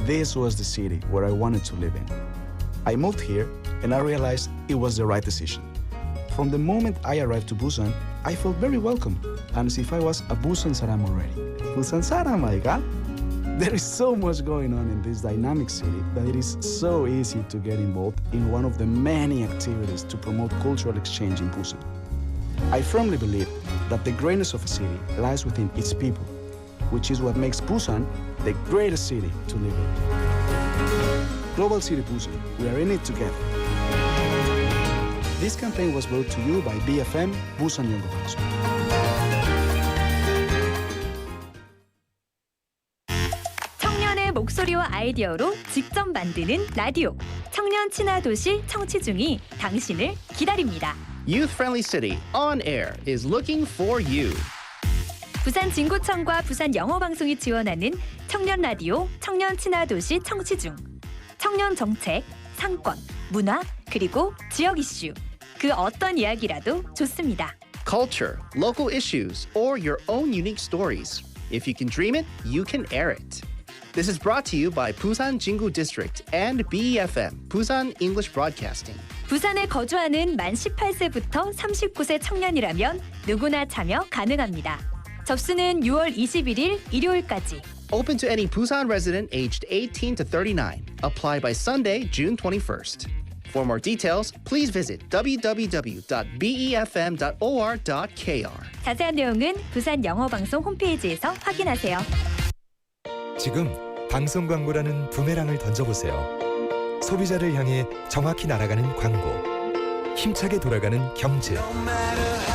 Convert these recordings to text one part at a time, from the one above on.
this was the city where I wanted to live in. I moved here and I realized it was the right decision. From the moment I arrived to Busan, I felt very welcome, and as if I was a Busan Saram already. Busan Saram, my God! There is so much going on in this dynamic city that it is so easy to get involved in one of the many activities to promote cultural exchange in Busan. I firmly believe that the greatness of a city lies within its people, which is what makes Busan the greatest city to live in. Global City Busan, we are in it together. This campaign was brought to you by BFM Busan 영어방송. 청년의 목소리와 아이디어로 직접 만드는 라디오. 청년 친화 도시 청취중이 당신을 기다립니다. Youth-friendly city on air is looking for you. 부산 진구청과 부산 영어방송이 지원하는 청년 라디오 청년 친화 도시 청취중. 청년 정책, 상권, 문화, 그리고 지역 이슈. 그 어떤 이야기라도 좋습니다. Culture, local issues, or your own unique stories. If you can dream it, you can air it. This is brought to you by Busan Jingu District and BEFM, Busan English Broadcasting. 부산에 거주하는 만 18세부터 39세 청년이라면 누구나 참여 가능합니다. 접수는 6월 21일 일요일까지. Open to any Busan resident aged 18 to 39. Apply by Sunday, June 21st. For more details, please visit www.befm.or.kr. 자세한 내용은 부산 영어방송 홈페이지에서 확인하세요. 지금 방송 광고라는 부메랑을 던져보세요. 소비자를 향해 정확히 날아가는 광고. 힘차게 돌아가는 경제.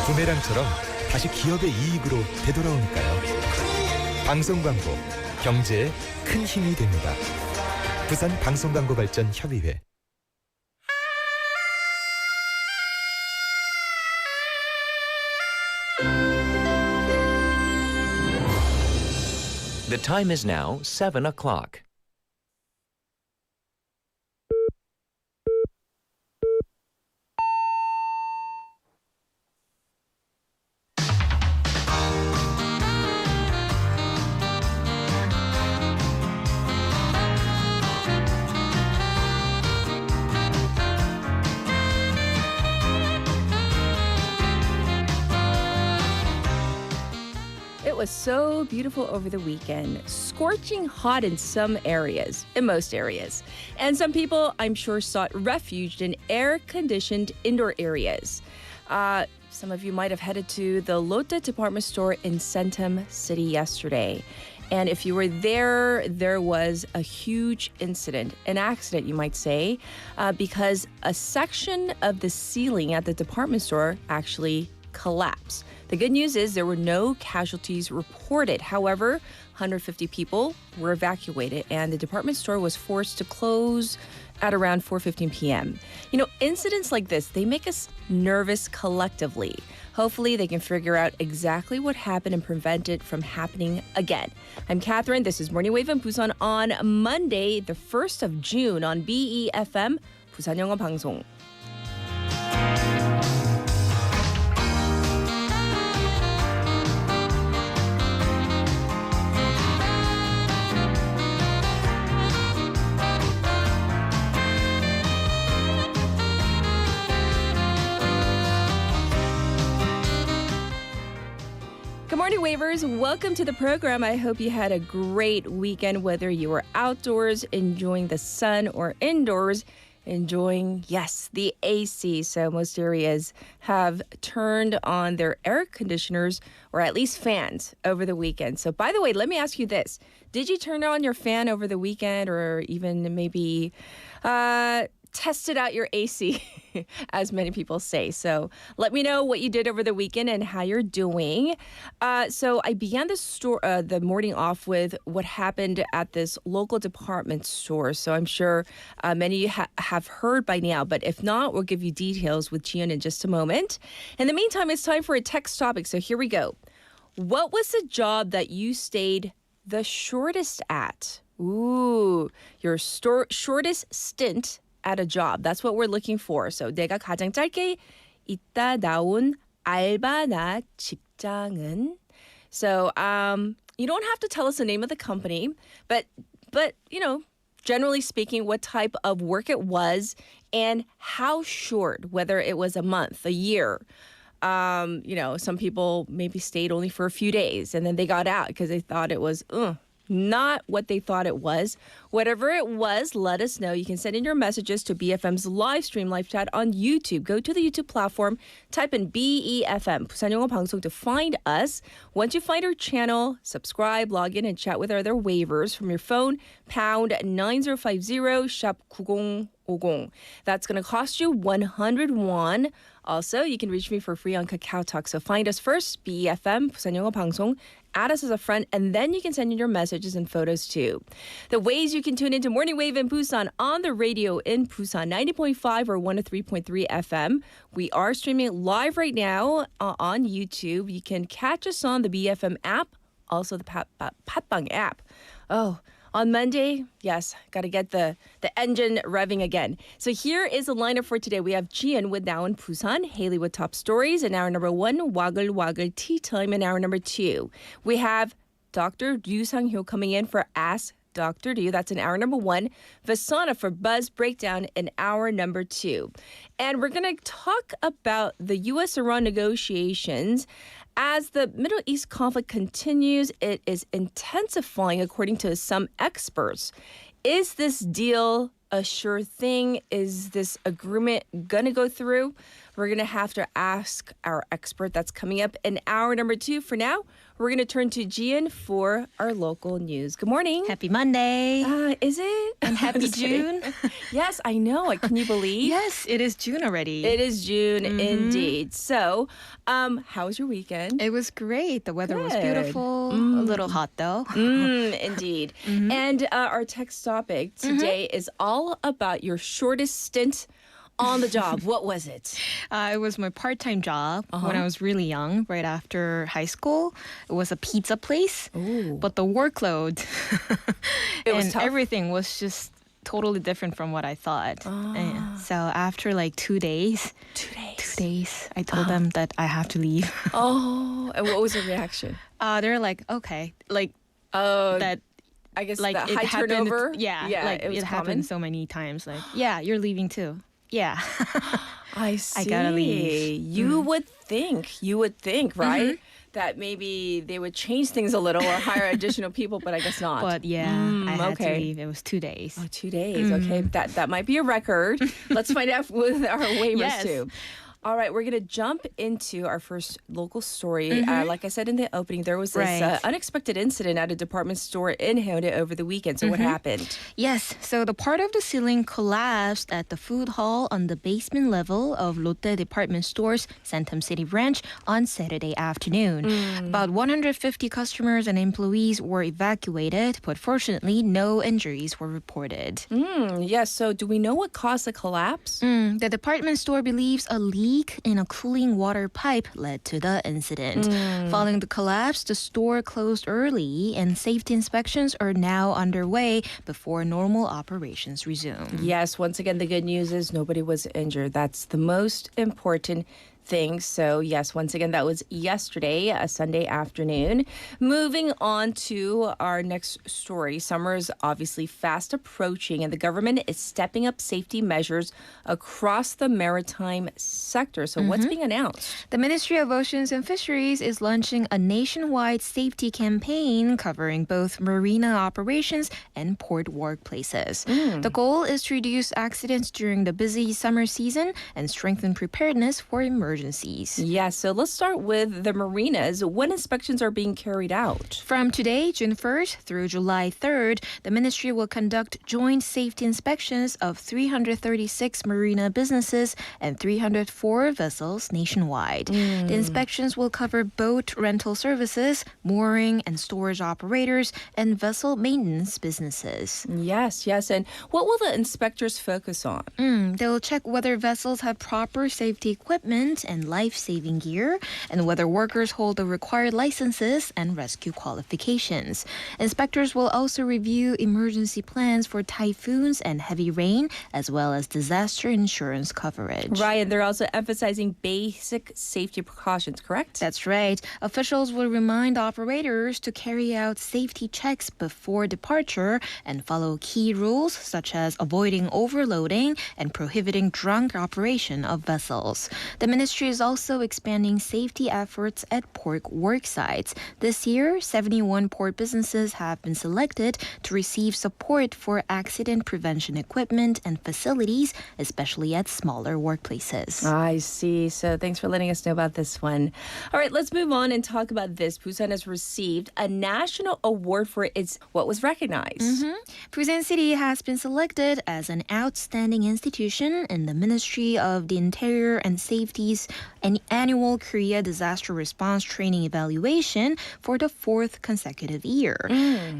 부메랑처럼 다시 기업의 이익으로 되돌아오니까요. 방송 광고, 경제에 큰 힘이 됩니다. 부산 방송광고발전협의회. The time is now 7 o'clock. It was so beautiful over the weekend, scorching hot in some areas, in most areas. And some people, I'm sure, sought refuge in air-conditioned indoor areas. Some of you might have headed to the Lotte department store in Centum City yesterday. And if you were there, there was a huge incident, an accident, you might say, because a section of the ceiling at the department store actually collapsed. The good news is there were no casualties reported. However, 150 people were evacuated and the department store was forced to close at around 4:15 p.m. You know, incidents like this, they make us nervous collectively. Hopefully, they can figure out exactly what happened and prevent it from happening again. I'm Catherine. This is Morning Wave in Busan on Monday, the 1st of June on BEFM, 부산 영어 방송. Good morning, Wavers. Welcome to the program. I hope you had a great weekend, whether you were outdoors enjoying the sun or indoors enjoying, yes, the AC. So most areas have turned on their air conditioners or at least fans over the weekend. So by the way, let me ask you this. Did you turn on your fan over the weekend or even maybe tested out your AC, as many people say. So let me know what you did over the weekend and how you're doing. So I began the morning off with what happened at this local department store. So I'm sure many of you have heard by now, but if not, we'll give you details with Jian in just a moment. In the meantime, it's time for a text topic. So here we go. What was the job that you stayed the shortest at? Ooh, your shortest stint at a job. That's what we're looking for. So 내가 가장 짧게 있다 나온 알바나 직장은. So you don't have to tell us the name of the company, but you know, generally speaking, what type of work it was and how short, whether it was a month, a year. Some people maybe stayed only for a few days and then they got out because they thought it was not what they thought it was. Whatever it was, let us know. You can send in your messages to BFM's live stream, live chat on YouTube. Go to the YouTube platform, type in BEFM, 부산 영어 방송, to find us. Once you find our channel, subscribe, log in, and chat with our other waivers from your phone, pound 9050, shop 9050. That's going to cost you 100 won. Also, you can reach me for free on Kakao Talk. So find us first, BEFM, 부산 영어 방송. Add us as a friend, and then you can send in your messages and photos too. The ways you can tune into Morning Wave in Busan on the radio in Busan, 90.5 or 103.3 FM. We are streaming live right now on YouTube. You can catch us on the BFM app, also the Patbang app. Oh, on Monday, yes, got to get the engine revving again. So here is the lineup for today. We have Jian with Now in Busan, Haley with Top Stories in hour number 1, Waggle Waggle Tea Time in hour number 2. We have Dr. Ryu Sang-hyo coming in for Ask Dr. Ryu. That's in hour number 1. Vasana for Buzz Breakdown in hour number 2. And we're going to talk about the U.S.-Iran negotiations. As the Middle East conflict continues, it is intensifying, according to some experts. Is this deal a sure thing? Is this agreement going to go through? We're going to have to ask our expert. That's coming up in hour number 2. For now, we're going to turn to Jian for our local news. Good morning. Happy Monday. Is it? And happy June. Yes, I know. Can you believe? Yes, it is June already. It is June indeed. So, how was your weekend? It was great. The weather was Good. beautiful. A little hot though. Indeed. And our text topic today is all about your shortest stint on the job. What was it? It was my part-time job when I was really young, right after high school. It was a pizza place, but the workload It was and tough? everything was just totally different from what I thought. And so after like 2 days, 2 days. I told them that I have to leave. Oh, and what was the reaction? They're like, okay, like Oh, that. I guess Like the it high happened, turnover. yeah, like it was it common. happened so many times. Like, yeah, you're leaving too. Yeah. I see. I gotta leave. You would think, right? That maybe they would change things a little or hire additional people, but I guess not. But yeah, I had okay. to leave. It was 2 days. Oh, 2 days. Okay, that might be a record. Let's find out with our waivers Yes. too. All right, we're going to jump into our first local story. Like I said in the opening, there was this Right. unexpected incident at a department store in Haeundae over the weekend. So what happened? Yes, so the part of the ceiling collapsed at the food hall on the basement level of Lotte Department Store's Centum City branch on Saturday afternoon. About 150 customers and employees were evacuated, but fortunately, no injuries were reported. Yes, so do we know what caused the collapse? The department store believes a leak in a cooling water pipe led to the incident. Following the collapse, the store closed early and safety inspections are now underway before normal operations resume. Yes, once again, the good news is nobody was injured. That's the most important thing. So yes, once again, that was yesterday, a Sunday afternoon. Moving on to our next story. Summer is obviously fast approaching and the government is stepping up safety measures across the maritime sector. So what's being announced? The Ministry of Oceans and Fisheries is launching a nationwide safety campaign covering both marina operations and port workplaces. The goal is to reduce accidents during the busy summer season and strengthen preparedness for emergencies. Yes, so let's start with the marinas. When inspections are being carried out? From today, June 1st through July 3rd, the ministry will conduct joint safety inspections of 336 marina businesses and 304 vessels nationwide. The inspections will cover boat rental services, mooring and storage operators, and vessel maintenance businesses. Yes. And what will the inspectors focus on? They'll check whether vessels have proper safety equipment and life-saving gear, and whether workers hold the required licenses and rescue qualifications. Inspectors will also review emergency plans for typhoons and heavy rain, as well as disaster insurance coverage. Right, and they're also emphasizing basic safety precautions, correct? That's right. Officials will remind operators to carry out safety checks before departure and follow key rules such as avoiding overloading and prohibiting drunk operation of vessels. The ministry is also expanding safety efforts at port work sites. This year, 71 port businesses have been selected to receive support for accident prevention equipment and facilities, especially at smaller workplaces. I see. So thanks for letting us know about this one. All right, let's move on and talk about this. Busan has received a national award for what was recognized. Busan City has been selected as an outstanding institution in the Ministry of the Interior and Safety's annual Korea Disaster Response Training Evaluation for the 4th consecutive year.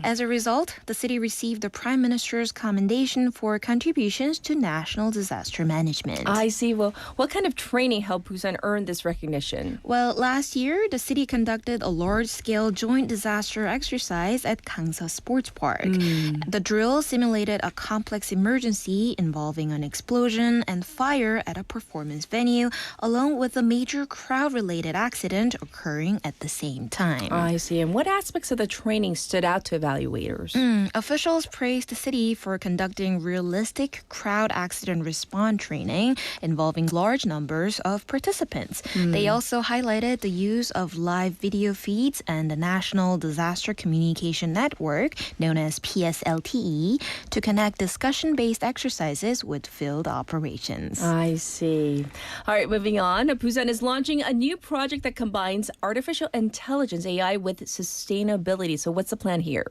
As a result, the city received the Prime Minister's commendation for contributions to national disaster management. I see. Well, what kind of training helped Busan earn this recognition? Well, last year, the city conducted a large-scale joint disaster exercise at Gangsa Sports Park. The drill simulated a complex emergency involving an explosion and fire at a performance venue, along with a major crowd-related accident occurring at the same time. I see. And what aspects of the training stood out to evaluators? Officials praised the city for conducting realistic crowd accident response training involving large numbers of participants. They also highlighted the use of live video feeds and the National Disaster Communication Network, known as PSLTE, to connect discussion-based exercises with field operations. I see. All right, moving on. Busan is launching a new project that combines artificial intelligence, AI, with sustainability. So what's the plan here?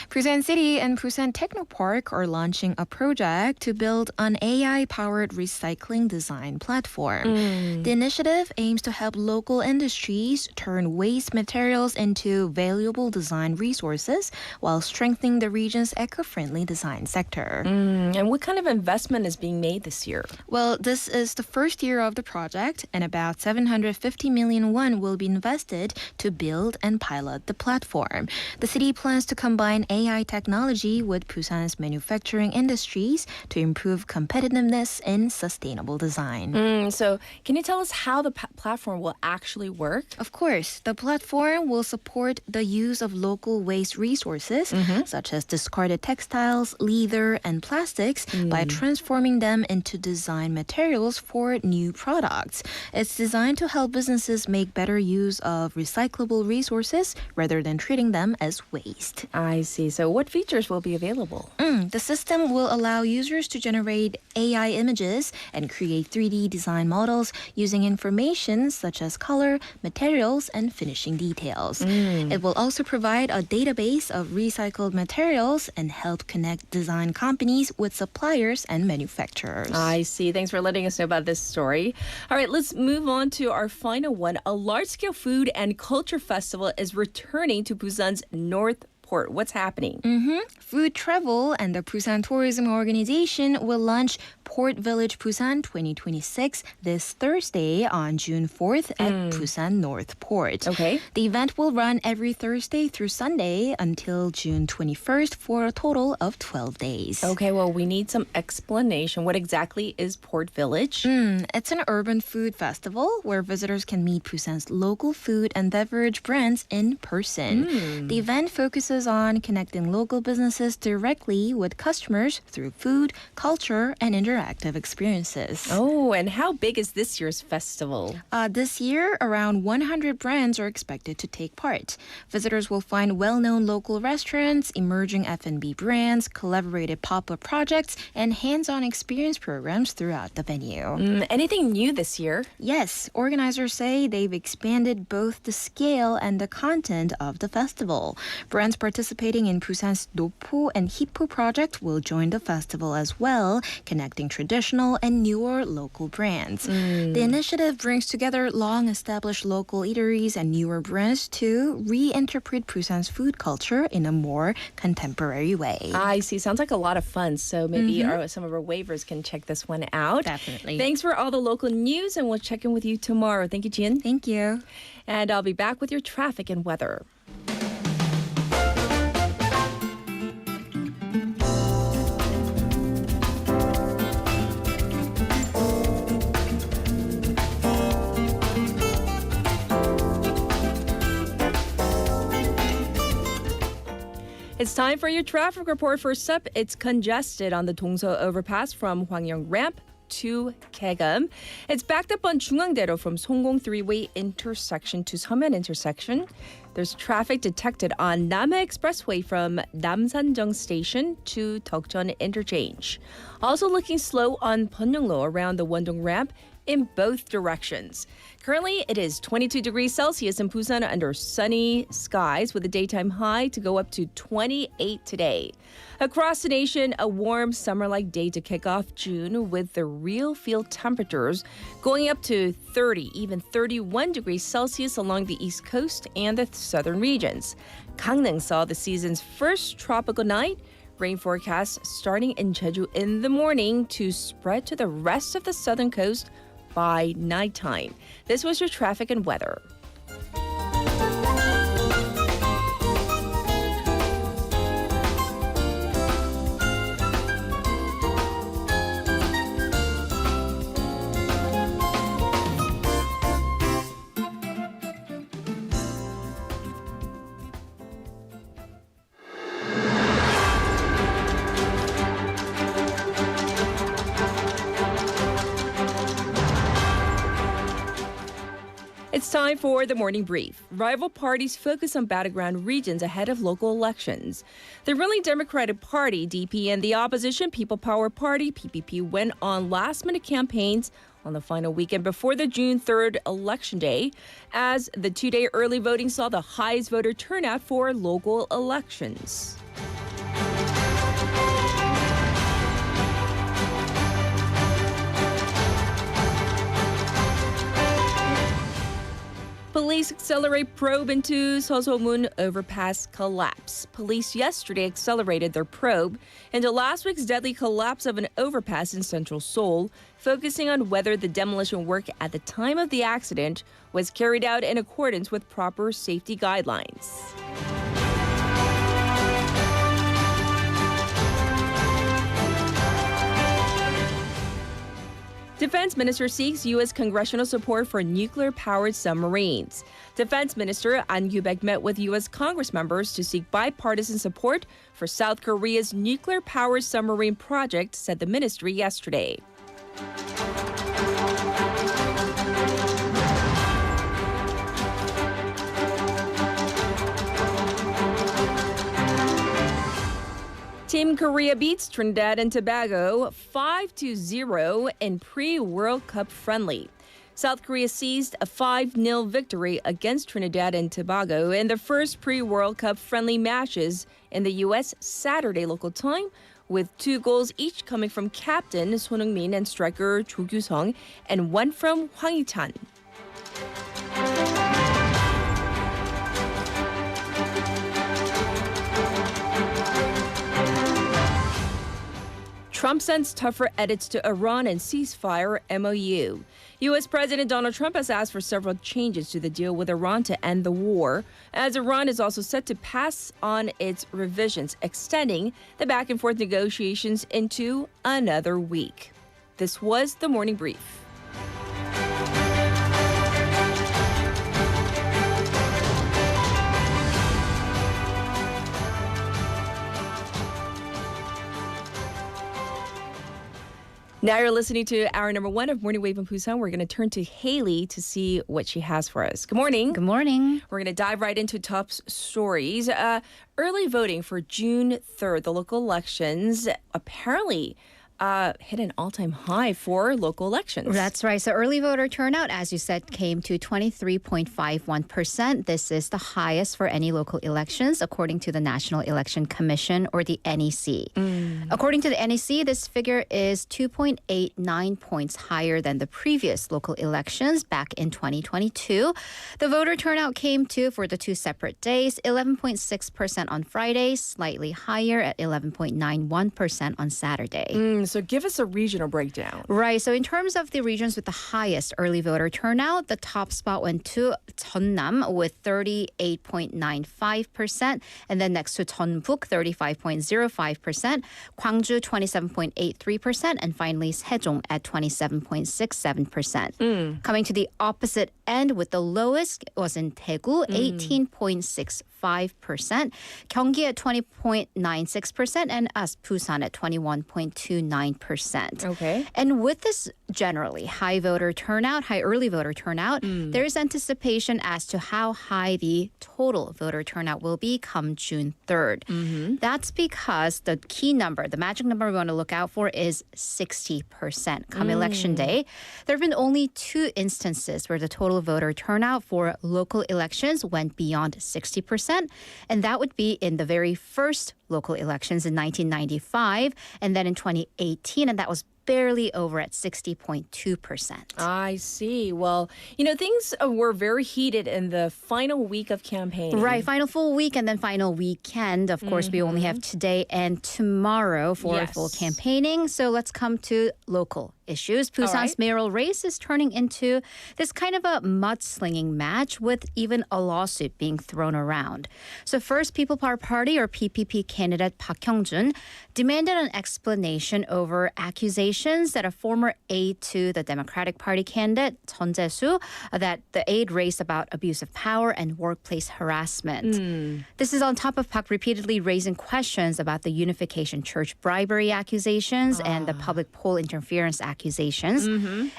Busan City and Busan Technopark are launching a project to build an AI-powered recycling design platform. The initiative aims to help local industries turn waste materials into valuable design resources while strengthening the region's eco-friendly design sector. And what kind of investment is being made this year? Well, this is the first year of the project, and about 750 million won will be invested to build and pilot the platform. The city plans to combine AI technology with Busan's manufacturing industries to improve competitiveness in sustainable design. So can you tell us how the platform will actually work? Of course, the platform will support the use of local waste resources, such as discarded textiles, leather, and plastics, by transforming them into design materials for new products. It's designed to help businesses make better use of recyclable resources rather than treating them as waste. I see. So what features will be available? The system will allow users to generate AI images and create 3D design models using information such as color, materials, and finishing details. It will also provide a database of recycled materials and help connect design companies with suppliers and manufacturers. I see. Thanks for letting us know about this story. All right, let's move on to our final one. A large-scale food and culture festival is returning to Busan's North Port. What's happening? Food Travel and the Busan Tourism Organization will launch Port Village Busan 2026 this Thursday on June 4th at Busan North Port. Okay. The event will run every Thursday through Sunday until June 21st for a total of 12 days. Okay, well, we need some explanation. What exactly is Port Village? It's an urban food festival where visitors can meet Busan's local food and beverage brands in person. The event focuses on connecting local businesses directly with customers through food, culture, and interactive experiences. Oh, and how big is this year's festival? This year, around 100 brands are expected to take part. Visitors will find well-known local restaurants, emerging F&B brands, collaborative pop-up projects, and hands-on experience programs throughout the venue. Anything new this year? Yes, organizers say they've expanded both the scale and the content of the festival. Brands participating in Busan's 노포 and 히포 project will join the festival as well, connecting traditional and newer local brands. The initiative brings together long-established local eateries and newer brands to reinterpret Busan's food culture in a more contemporary way. I see. Sounds like a lot of fun. So maybe some of our waivers can check this one out. Definitely. Thanks for all the local news, and we'll check in with you tomorrow. Thank you, Jin. Thank you. And I'll be back with your traffic and weather. It's time for your traffic report. First up, it's congested on the Dongso overpass from Hwangyang Ramp to Kaegam. It's backed up on 중앙대로 from Songgong three-way intersection to Seomen intersection. There's traffic detected on Namhae Expressway from Namsanjeong Station to Deokjeon Interchange. Also looking slow on Pyeonglo around the Wondong Ramp in both directions. Currently, it is 22 degrees Celsius in Busan under sunny skies with a daytime high to go up to 28 today. Across the nation, a warm summer-like day to kick off June with the real field temperatures going up to 30, even 31 degrees Celsius along the east coast and the southern regions. Gangneung saw the season's first tropical night. Rain forecast starting in Jeju in the morning to spread to the rest of the southern coast by nighttime. This was your traffic and weather. It's time for the morning brief. Rival parties focus on battleground regions ahead of local elections. The ruling Democratic Party, DP, and the opposition People Power Party, PPP, went on last-minute campaigns on the final weekend before the June 3rd election day, as the two-day early voting saw the highest voter turnout for local elections. Police accelerate probe into Sasumun overpass collapse. Police yesterday accelerated their probe into last week's deadly collapse of an overpass in central Seoul, focusing on whether the demolition work at the time of the accident was carried out in accordance with proper safety guidelines. Defense Minister seeks U.S. congressional support for nuclear-powered submarines. Defense Minister An Gyu-baek met with U.S. Congress members to seek bipartisan support for South Korea's nuclear-powered submarine project, said the ministry yesterday. Team Korea beats Trinidad and Tobago 5-0 in pre-World Cup friendly. South Korea seized a 5-0 victory against Trinidad and Tobago in the first pre-World Cup friendly matches in the U.S. Saturday local time, with 2 goals each coming from captain Son Heung-min and striker Jo Kyu-sung, and 1 from Hwang Hee-chan. Trump sends tougher edits to Iran and ceasefire MOU. U.S. President Donald Trump has asked for several changes to the deal with Iran to end the war, as Iran is also set to pass on its revisions, extending the back-and-forth negotiations into another week. This was the Morning Brief. Now you're listening to hour number 1 of Morning Wave in Busan. We're going to turn to Haley to see what she has for us. Good morning. Good morning. We're going to dive right into top stories. Early voting for June 3rd, the local elections, apparently hit an all-time high for local elections. That's right. So early voter turnout, as you said, came to 23.51%. This is the highest for any local elections, according to the National Election Commission, or the NEC. According to the NEC, this figure is 2.89 points higher than the previous local elections back in 2022. The voter turnout came to, for the two separate days, 11.6% on Friday, slightly higher at 11.91% on Saturday. So give us a regional breakdown. Right. So in terms of the regions with the highest early voter turnout, the top spot went to Jeonnam with 38.95%, and then next to Jeonbuk, 35.05%, Gwangju 27.83%, and finally Sejong at 27.67%. Coming to the opposite end with the lowest was in Daegu, 18.65%, Gyeonggi at 20.96%, and us, Busan at 21.29%. Okay. And with this generally high early voter turnout, there is anticipation as to how high the total voter turnout will be come June 3rd. That's because the key number, the magic number we want to look out for is 60% come election day. There have been only 2 instances where the total voter turnout for local elections went beyond 60%, and that would be in the very first local elections in 1995 and then in 2018, and that was barely over at 60.2%. I see. Well, things were very heated in the final week of campaigning. Right, final full week and then final weekend. Of course, we only have today and tomorrow for full campaigning. So let's come to local issues. Busan's mayoral race is turning into this kind of a mudslinging match with even a lawsuit being thrown around. So first, People Power Party or PPP candidate Park Hyung-jun demanded an explanation over accusations that a former aide to the Democratic Party candidate Jeon Jae-soo, that the aide raised about abuse of power and workplace harassment. This is on top of Park repeatedly raising questions about the Unification Church bribery accusations and the public poll interference accusations.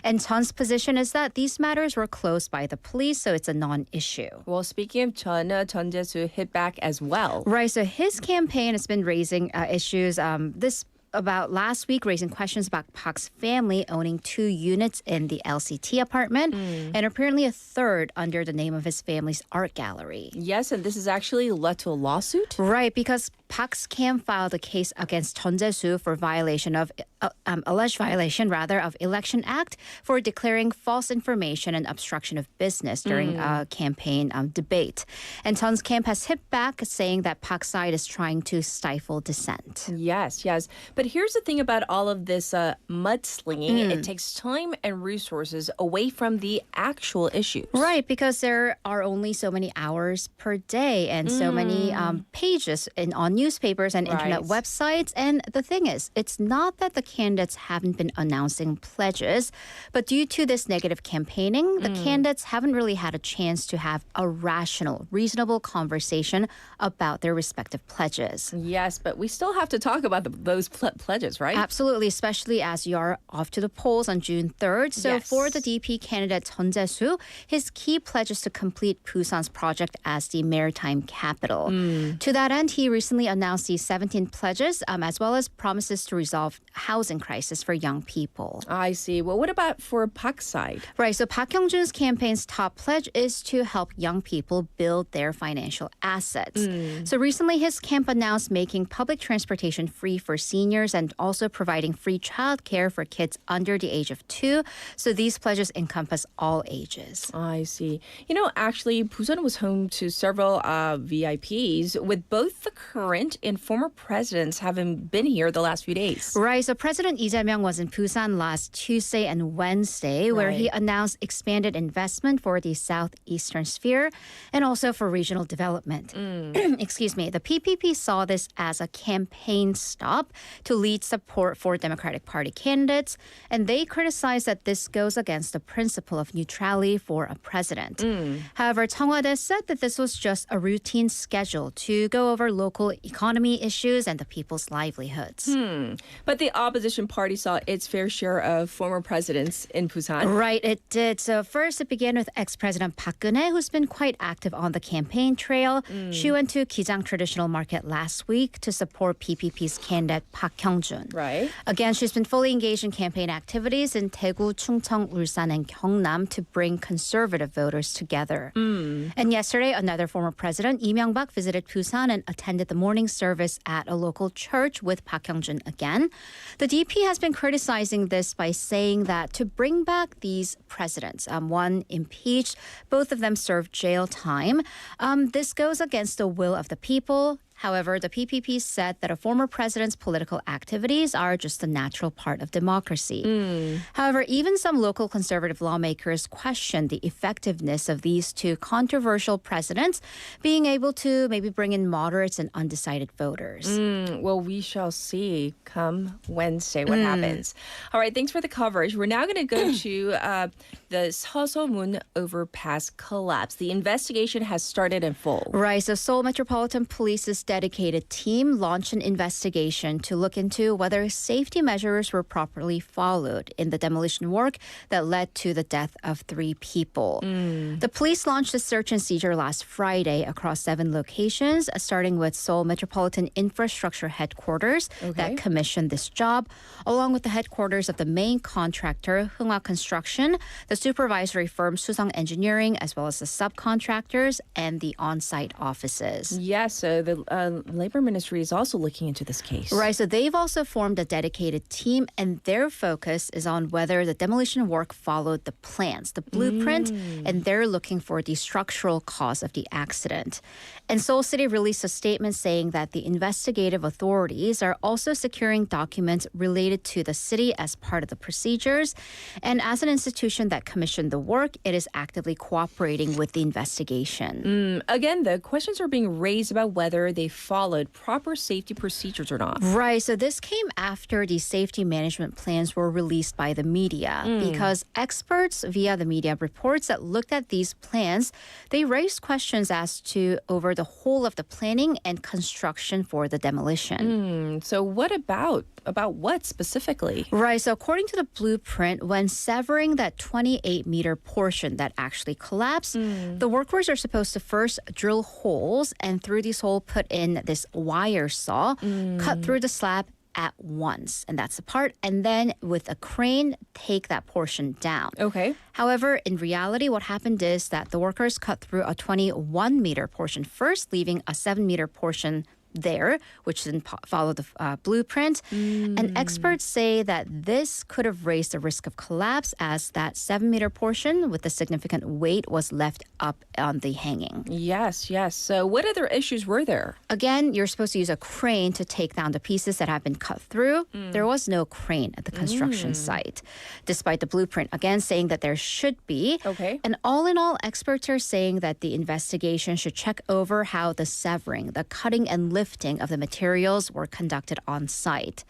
And Jeon's position is that these matters were closed by the police, so it's a non-issue. Well, speaking of Jeon Jae-soo hit back as well. Right, so his campaign has been raising issues about last week, raising questions about Park's family owning 2 units in the LCT apartment and apparently a third under the name of his family's art gallery. Yes, and this has actually led to a lawsuit? Right, because Park's camp filed a case against Jeon Jae-soo for alleged violation of Election Act for declaring false information and obstruction of business during a campaign debate. And Jeon's camp has hit back, saying that Park's side is trying to stifle dissent. Yes. But here's the thing about all of this mudslinging. It takes time and resources away from the actual issues. Right, because there are only so many hours per day and so many pages on newspapers and internet websites. And the thing is, it's not that the candidates haven't been announcing pledges, but due to this negative campaigning, the candidates haven't really had a chance to have a rational, reasonable conversation about their respective pledges. Yes, but we still have to talk about those pledges, right? Absolutely, especially as you are off to the polls on June 3rd. So for the DP candidate Jeon Jae-soo, his key pledge is to complete Busan's project as the maritime capital. To that end, he recently announced the 17 pledges, as well as promises to resolve housing crisis for young people. I see. Well, what about for Park's side? Right, so Park Hyung-jun's campaign's top pledge is to help young people build their financial assets. So recently, his camp announced making public transportation free for seniors and also providing free childcare for kids under the age of 2. So these pledges encompass all ages. I see. Actually, Busan was home to several VIPs, with both the current and former presidents having been here the last few days. Right, so President Lee Jae-myung was in Busan last Tuesday and Wednesday, where he announced expanded investment for the southeastern sphere and also for regional development. Excuse me. The PPP saw this as a campaign stop to lead support for Democratic Party candidates, and they criticized that this goes against the principle of neutrality for a president. However, Cheongwade said that this was just a routine schedule to go over local economy issues and the people's livelihoods. But the opposition party saw its fair share of former presidents in Busan. Right, it did. So first, it began with ex-President Park Geun-hye, who's been quite active on the campaign trail. She went to Kijang Traditional Market last week to support PPP's candidate Park Hyung-jun. Right. Again, she's been fully engaged in campaign activities in Daegu, Chungcheong, Ulsan, and Gyeongnam to bring conservative voters together. And yesterday, another former president, Lee Myung-bak, visited Busan and attended the morning service at a local church with Park Hyung-jun again. The DP has been criticizing this by saying that to bring back these presidents, one impeached, both of them served jail time. This goes against the will of the people. However, the PPP said that a former president's political activities are just a natural part of democracy. However, even some local conservative lawmakers question the effectiveness of these two controversial presidents being able to maybe bring in moderates and undecided voters. Well, we shall see come Wednesday what happens. All right, thanks for the coverage. We're now going to go to the 서소문 overpass collapse. The investigation has started in full. Right, so Seoul Metropolitan Police's dedicated team launched an investigation to look into whether safety measures were properly followed in the demolition work that led to the death of 3 people. The police launched a search and seizure last Friday across 7 locations, starting with Seoul Metropolitan Infrastructure Headquarters that commissioned this job, along with the headquarters of the main contractor, Hungwa Construction, the supervisory firm Susong Engineering, as well as the subcontractors and the on-site offices. Yes, so the Labor Ministry is also looking into this case. Right, so they've also formed a dedicated team, and their focus is on whether the demolition work followed the plans, the blueprint, and they're looking for the structural cause of the accident. And Seoul City released a statement saying that the investigative authorities are also securing documents related to the city as part of the procedures. And as an institution that commissioned the work, it is actively cooperating with the investigation. Again, the questions are being raised about whether they followed proper safety procedures or not. Right, so this came after the safety management plans were released by the media because experts via the media reports that looked at these plans, they raised questions as to over the whole of the planning and construction for the demolition. So what about what specifically? Right, so according to the blueprint, when severing that 28-meter portion that actually collapsed, the workers are supposed to first drill holes and through these holes put in this wire saw, cut through the slab at once. And that's the part. And then with a crane, take that portion down. Okay. However, in reality, what happened is that the workers cut through a 21-meter portion first, leaving a 7-meter portion there, which didn't follow the blueprint. And experts say that this could have raised the risk of collapse as that 7-meter portion with the significant weight was left up on the hanging. Yes. So what other issues were there? Again, you're supposed to use a crane to take down the pieces that have been cut through. There was no crane at the construction site, despite the blueprint, again, saying that there should be. Okay. And all in all, experts are saying that the investigation should check over how the severing, the cutting and lifting of the materials were conducted on site.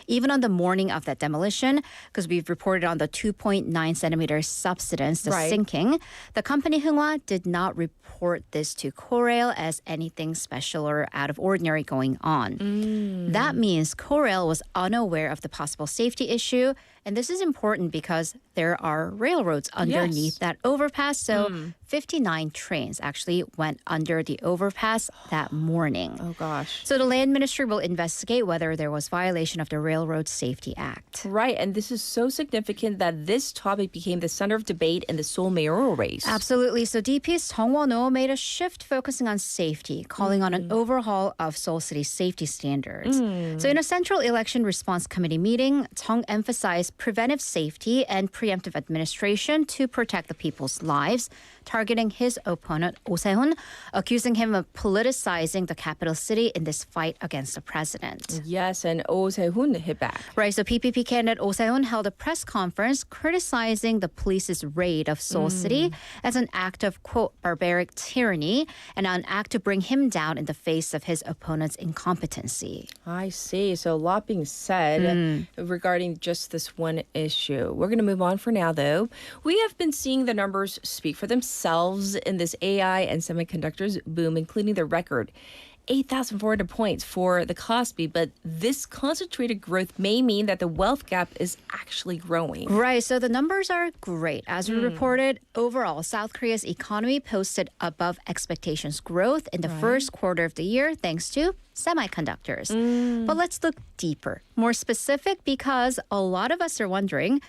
Even on the morning of that demolition, because we've reported on the 2.9 centimeter subsidence, the sinking, the company Hungwa did not report this to Korail as anything special or out of ordinary going on. That means Korail was unaware of the possible safety issue. And this is important because there are railroads underneath that overpass. So 59 trains actually went under the overpass that morning. Oh, gosh. So the Land Ministry will investigate whether there was violation of the Railroad Safety Act. Right. And this is so significant that this topic became the center of debate in the Seoul mayoral race. Absolutely. So DP's Jung Won-oh made a shift focusing on safety, calling on an overhaul of Seoul City's safety standards. So in a Central Election Response Committee meeting, Jung emphasized preventive safety and preemptive administration to protect the people's lives, targeting his opponent, Oh Se-hun, accusing him of politicizing the capital city in this fight against the president. Yes, and Oh Se-hun hit back. Right, so PPP candidate Oh Se-hun held a press conference criticizing the police's raid of Seoul City as an act of, quote, barbaric tyranny and an act to bring him down in the face of his opponent's incompetency. I see. So a lot being said regarding just this one issue. We're going to move on for now, though. We have been seeing the numbers speak for themselves in this AI and semiconductors boom, including the record 8,400 points for the Kospi, but this concentrated growth may mean that the wealth gap is actually growing. Right, so the numbers are great. As we reported, overall, South Korea's economy posted above expectations growth in the first quarter of the year thanks to semiconductors. But let's look deeper, more specific, because a lot of us are wondering,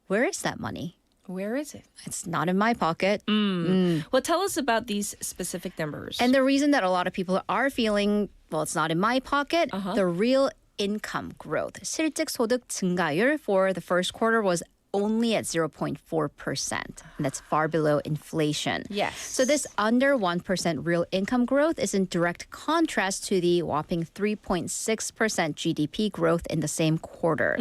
where is that money? Where is it? It's not in my pocket. Well, tell us about these specific numbers. And the reason that a lot of people are feeling, well, it's not in my pocket, the real income growth. 실질 소득 증가율 for the first quarter was only at 0.4%. And that's far below inflation. Yes. So this under 1% real income growth is in direct contrast to the whopping 3.6% GDP growth in the same quarter.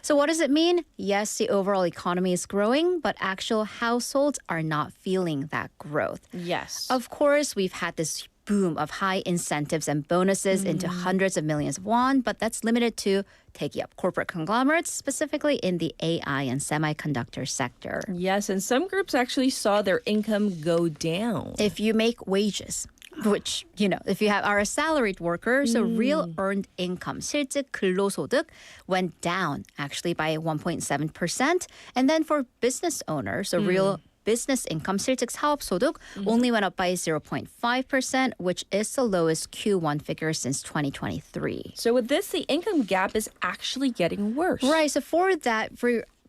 So what does it mean? Yes, the overall economy is growing, but actual households are not feeling that growth. Yes. Of course, we've had this boom of high incentives and bonuses into hundreds of millions of won, but that's limited to taking up corporate conglomerates, specifically in the AI and semiconductor sector. Yes, and some groups actually saw their income go down. If you make wages, which, if you are a salaried worker, so real earned income, 실질 근로소득, went down actually by 1.7%. And then for business owners, so real business income, 실질 사업소득, only went up by 0.5%, which is the lowest Q1 figure since 2023. So with this, the income gap is actually getting worse. Right. So for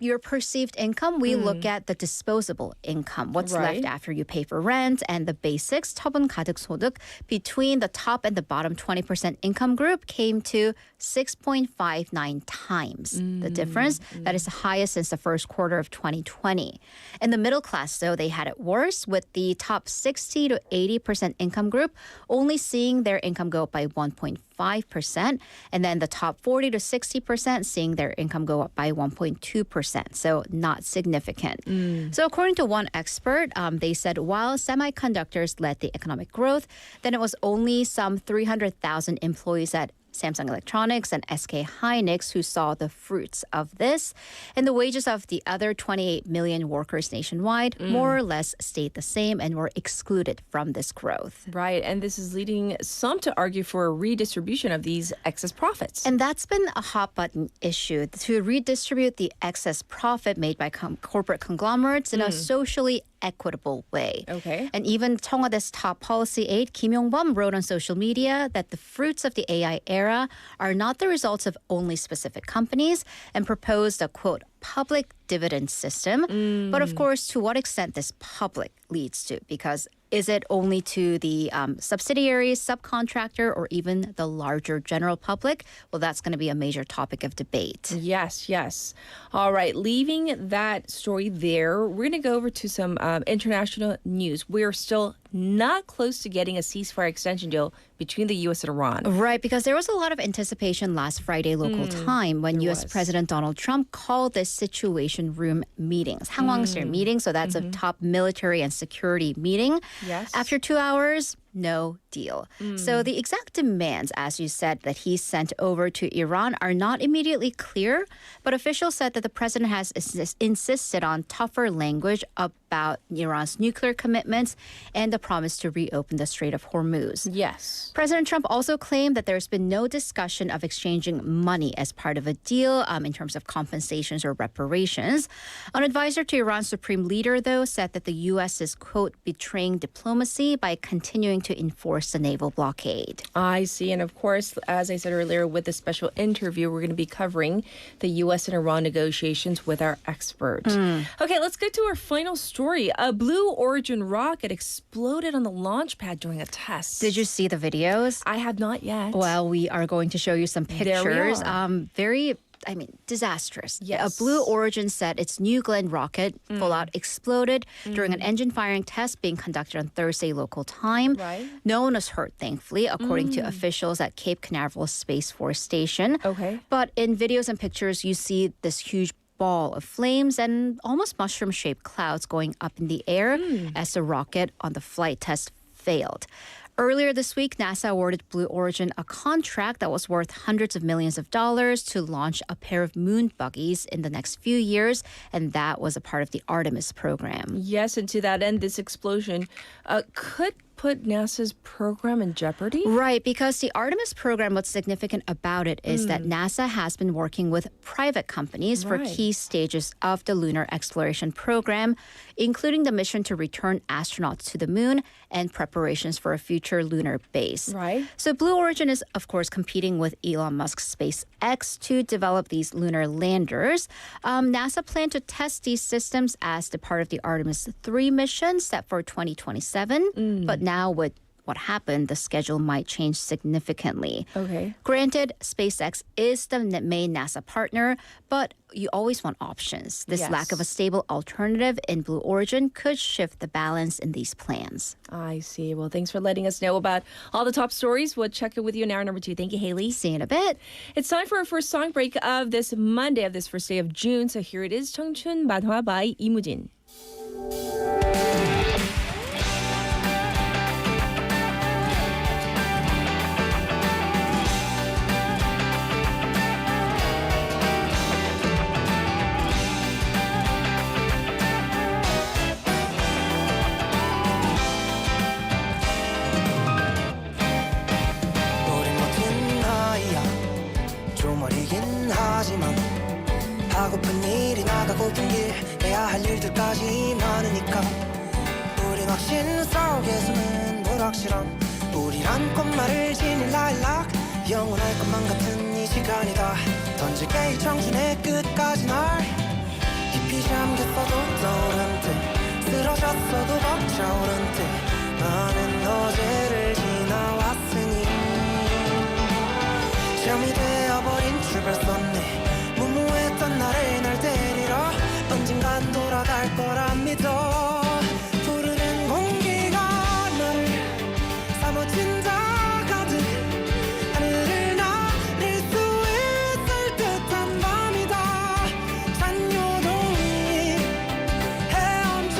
your perceived income, we look at the disposable income, what's left after you pay for rent, and the basics, 처분 가득 소득, between the top and the bottom 20% income group came to 6.59 times the difference. That is the highest since the first quarter of 2020. In the middle class, though, they had it worse, with the top 60 to 80% income group only seeing their income go up by 1.5%, and then the top 40 to 60% seeing their income go up by 1.2%, so not significant. So according to one expert, they said while semiconductors led the economic growth, then it was only some 300,000 employees at Samsung Electronics and SK Hynix who saw the fruits of this. And the wages of the other 28 million workers nationwide more or less stayed the same and were excluded from this growth. Right, and this is leading some to argue for a redistribution of these excess profits. And that's been a hot button issue, to redistribute the excess profit made by corporate conglomerates in a socially equitable way. Okay. And even 청와대's top policy aide, Kim Yong-bum, wrote on social media that the fruits of the AI era are not the results of only specific companies, and proposed a, quote, public dividend system. But of course, to what extent this public leads to, because is it only to the subsidiaries, subcontractor, or even the larger general public? Well, that's going to be a major topic of debate. Yes, yes. All right, leaving that story there, we're going to go over to some international news. We're still not close to getting a ceasefire extension deal between the U.S. and Iran. Right, because there was a lot of anticipation last Friday local time when U.S. President Donald Trump called this Situation Room meetings, 상황실 meeting, so that's a top military and security meeting. Yes. After 2 hours, no deal. So the exact demands, as you said, that he sent over to Iran are not immediately clear, but officials said that the president has insisted on tougher language about Iran's nuclear commitments and the promise to reopen the Strait of Hormuz. Yes. President Trump also claimed that there's been no discussion of exchanging money as part of a deal in terms of compensations or reparations. An advisor to Iran's supreme leader, though, said that the U.S. is, quote, betraying diplomacy by continuing to enforce the naval blockade. I see. And of course, as I said earlier, with the special interview, we're going to be covering the U.S. and Iran negotiations with our expert. Okay, let's get to our final story. A Blue Origin rocket exploded on the launch pad during a test. Did you see the videos? I have not yet. Well, we are going to show you some pictures. There we are. Disastrous. Yes. A Blue Origin said its New Glenn rocket full out exploded during an engine firing test being conducted on Thursday local time. Right. No one was hurt, thankfully, according to officials at Cape Canaveral Space Force Station. Okay. But in videos and pictures, you see this huge ball of flames and almost mushroom-shaped clouds going up in the air as the rocket on the flight test failed. Earlier this week, NASA awarded Blue Origin a contract that was worth hundreds of millions of dollars to launch a pair of moon buggies in the next few years, and that was a part of the Artemis program. Yes, and to that end, this explosion could put NASA's program in jeopardy? Right, because the Artemis program, what's significant about it is that NASA has been working with private companies for key stages of the lunar exploration program, including the mission to return astronauts to the moon and preparations for a future lunar base. Right. So Blue Origin is, of course, competing with Elon Musk's SpaceX to develop these lunar landers. NASA planned to test these systems as the part of the Artemis 3 mission set for 2027. But now with what happened, the schedule might change significantly. Okay. Granted, SpaceX is the main NASA partner, but you always want options. This lack of a stable alternative in Blue Origin could shift the balance in these plans. I see. Well, thanks for letting us know about all the top stories. We'll check in with you in hour number 2. Thank you, Haley. See you in a bit. It's time for our first song break of this Monday, of this first day of June. So here it is, 청춘 만화 by 이무진. 하고픈 일이 나가고픈 길 해야 할 일들까지 많으니까 우린 확신 속에서는 불확실한 우리란 꽃말을 지닌 라일락 영원할 것만 같은 이 시간이다 던질게 이 청춘의 끝까지 날 깊이 잠겼어도 떠오른 듯 쓰러졌어도 벅차오른 듯 많은 어제를 지나왔으니 잠이 되어버린 출발선네 무모했던 나를 날 데리러 언젠간 돌아갈 거라 믿어 부르는 공기가 너를 사무친다 가득 하늘을 나릴 수 있을 듯한 밤이다 잔요동이 헤엄쳐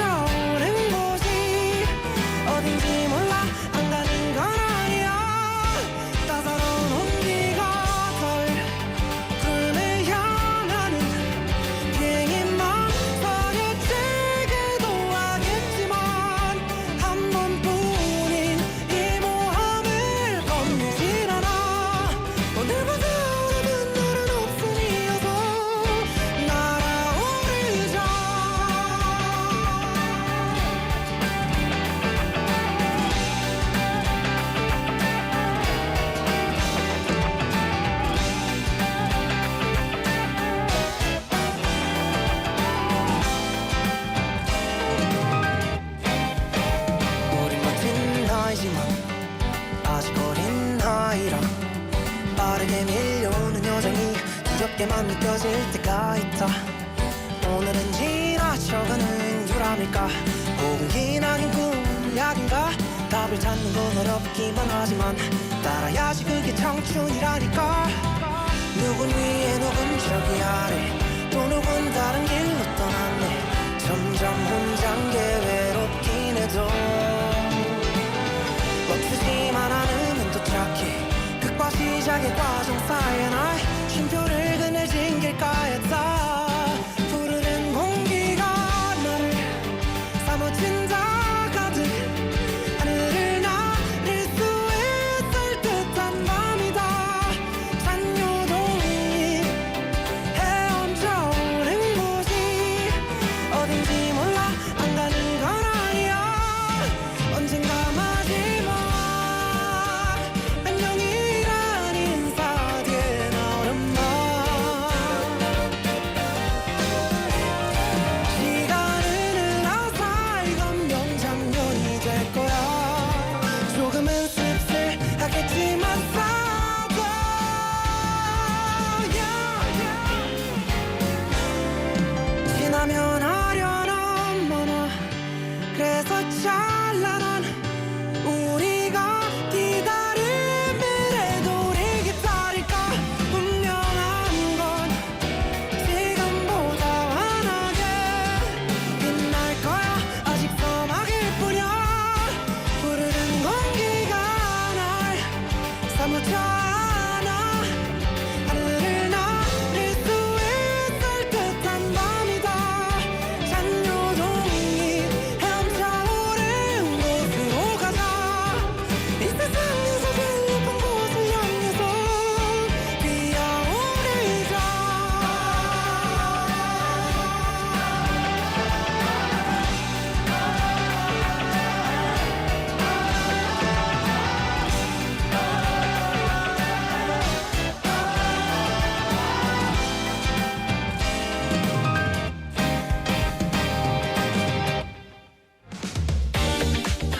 오는 곳이 어딘지 몰라 안 가는 건 아니야 따사로운 온기가 덜 꿈을 향하는 비행이 망설여지기도 하겠지만 한 번뿐인 이 모험을 겁내질 않아 오늘보다 오늘은 날은 없으니어서 날아오르자 우린 같은 나이지만 아직 어린 아이라 빠르게 밀려오는 여정이 두렵게만 느껴질 때가 있다 오늘은 지나쳐가는 유람일까 혹은 기나긴 꿈 약인가 답을 찾는 건 어렵기만 하지만 따라야지 그게 청춘이라니까 누군 위에 누군 저기 아래 또 누군 다른 길로 떠났네 점점 혼잔게 외롭긴 해도 멈추지만 않으면 도착해 끝과 시작의 과정 사이에 날 쉼표를 그늘진 길가에다 부르는 공기가 너를 사무친다 가득 하늘을 나릴 수 있을 듯한 밤이다 잔요동이 헤엄쳐 오는 곳이 어딘지 몰라 안 가는 건 아니야 언젠가 마지막 안녕이란 인사 뒤에 나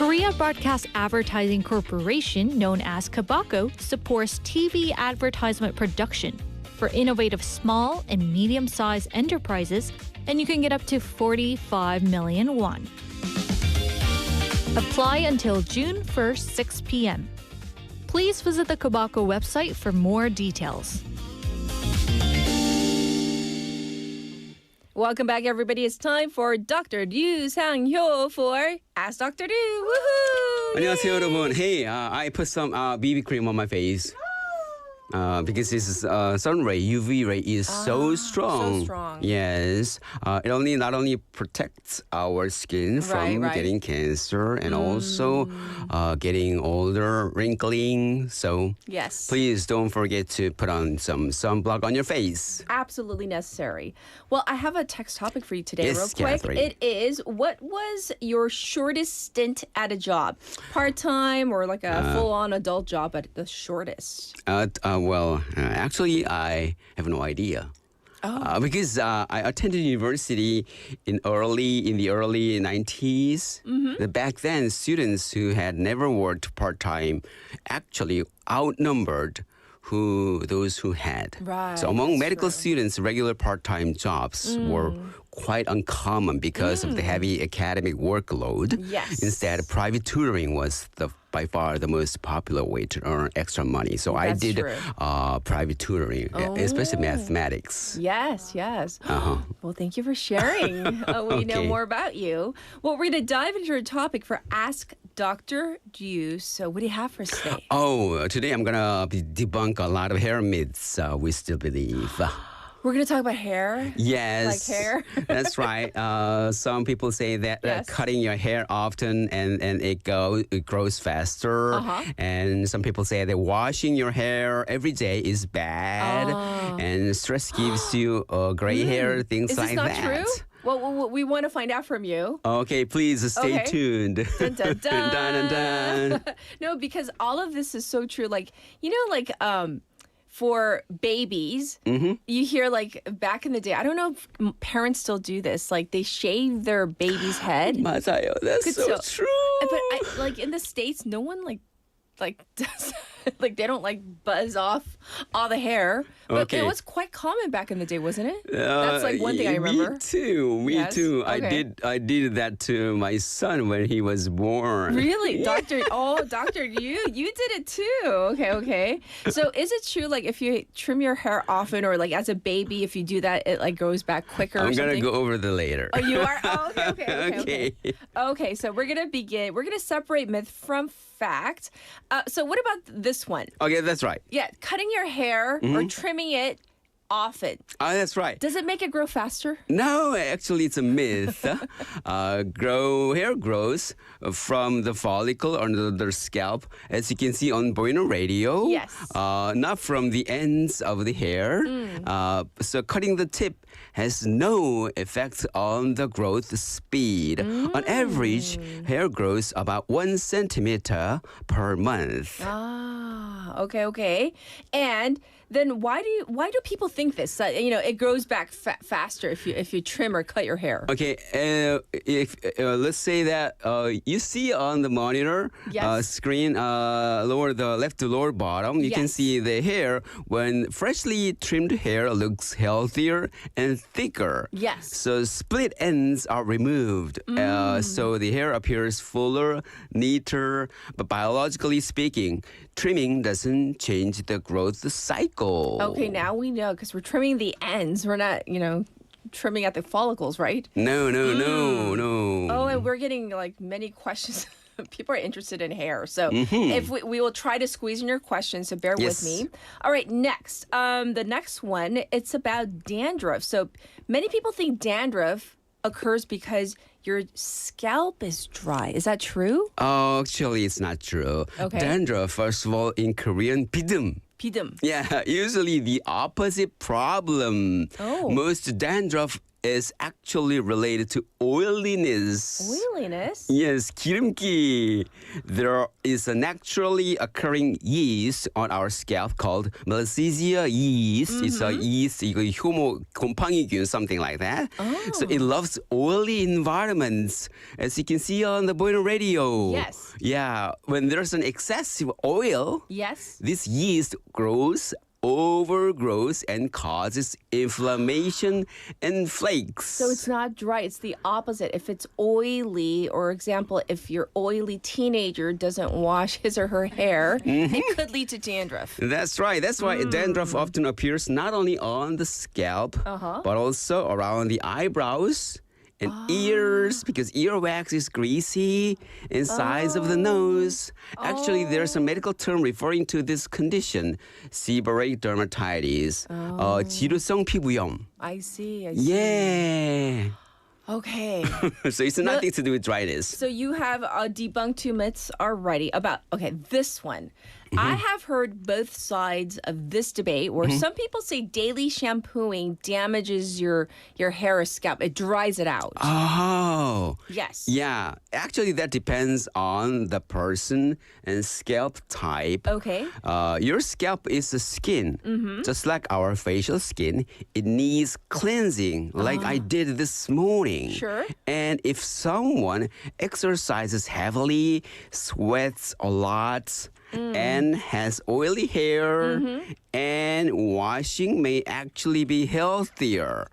Korea Broadcast Advertising Corporation, known as KBACO, supports TV advertisement production for innovative small and medium-sized enterprises, and you can get up to 45 million won. Apply until June 1st, 6 p.m. Please visit the KBACO website for more details. Welcome back, everybody. It's time for Dr. Ryu Sang-hyo for Ask Dr. Ryu. Woohoo! 안녕하세요, 여러분. Hey, I put some BB cream on my face. Because this sun ray, UV ray is so strong. So strong. Yes. It not only protects our skin from getting cancer and also getting older, wrinkling. So yes, please don't forget to put on some sunblock on your face. Absolutely necessary. Well, I have a text topic for you today, Yes, real quick. Catherine. It is, what was your shortest stint at a job? Part-time or like a full-on adult job at the shortest? Actually, I have no idea. Because I attended university in the early 90s. Back then, students who had never worked part-time actually outnumbered those who had. Right, So among that's medical true. students, regular part-time jobs were quite uncommon because of the heavy academic workload. Yes. Instead, private tutoring was by far the most popular way to earn extra money. So I That's did true. private tutoring, especially mathematics. Yes. Well, thank you for sharing. We know Okay. more about you. Well, we're going to dive into our topic for Ask Dr. Ryu. So what do you have for us today? Today I'm gonna debunk a lot of hair myths we still believe. We're going to talk about hair? Yes, Like hair? That's right. Some people say that Yes. cutting your hair often and it grows faster. And some people say that washing your hair every day is bad. And stress gives you gray hair, things Is this like not that. true? Well, we want to find out from you. Okay, please stay Okay. tuned. Dun, dun, dun. Dun, dun, dun. No, because all of this is so true. Like, for babies, you hear like back in the day, I don't know if parents still do this, like they shave their baby's head. 맞아요. That's so 그쵸? true. But like in the States, no one like does like they don't like buzz off all the hair. But Okay. it was quite common back in the day, wasn't it? That's like one thing I remember. Me too. Me Yes? too. Okay. I did that to my son when he was born. Really? Doctor, you did it too. Okay. So is it true, like if you trim your hair often or like as a baby, if you do that, it like grows back quicker or I'm something? gonna go over the later. Oh, you are? Oh, okay. Okay. Okay, so we're going to begin. We're going to separate myth from fact. So what about this one? Okay, that's right. Yeah, cutting your hair or trimming it often. That's right. Does it make it grow faster? No, actually, it's a myth. Hair grows from the follicle under the scalp, as you can see on Boino Radio. Yes. Not from the ends of the hair. So cutting the tip has no effect on the growth speed. On average, hair grows about 1 centimeter per month. Okay. And then why do people think this? It grows back faster if you trim or cut your hair. Okay, if let's say that you see on the monitor Yes. screen, the left to lower bottom, you can Yes. see the hair. When freshly trimmed hair looks healthier and thicker. Yes. So split ends are removed, so the hair appears fuller, neater. But biologically speaking, trimming doesn't change the growth cycle. Okay, now we know because we're trimming the ends. We're not, trimming at the follicles, right? No. Oh, and we're getting like many questions. People are interested in hair. So if we will try to squeeze in your questions, so bear with Yes. me. All right, next. The next one, it's about dandruff. So many people think dandruff occurs because your scalp is dry. Is that true? Oh, actually, it's not true. Okay. Dandruff, first of all, in Korean, bidum. Pidum. Yeah, usually the opposite problem. Oh. Most dandruff is actually related to oiliness. Oiliness? Yes, 기름기. There is a naturally occurring yeast on our scalp called Malassezia yeast. It's a yeast, 이거 효모 곰팡이균, something like that. So it loves oily environments, as you can see on the Buena radio. Yes. Yeah, when there's an excessive oil, Yes. this yeast overgrows and causes inflammation and flakes. So it's not dry. It's the opposite. If it's oily, or example, if your oily teenager doesn't wash his or her hair, it could lead to dandruff. That's right. That's why dandruff often appears not only on the scalp, but also around the eyebrows and ears, because earwax is greasy, and sides of the nose. Actually, there's a medical term referring to this condition, seborrheic dermatitis, 지루성 피부염. I see. Yeah. Okay. So it's nothing to do with dryness. So you have debunked 2 myths already about, this one. I have heard both sides of this debate where some people say daily shampooing damages your hair or scalp. It dries it out. Oh. Yes. Yeah. Actually, that depends on the person and scalp type. Okay. Your scalp is the skin. Just like our facial skin, it needs cleansing, like I did this morning. Sure. And if someone exercises heavily, sweats a lot, and has oily hair, and washing may actually be healthier.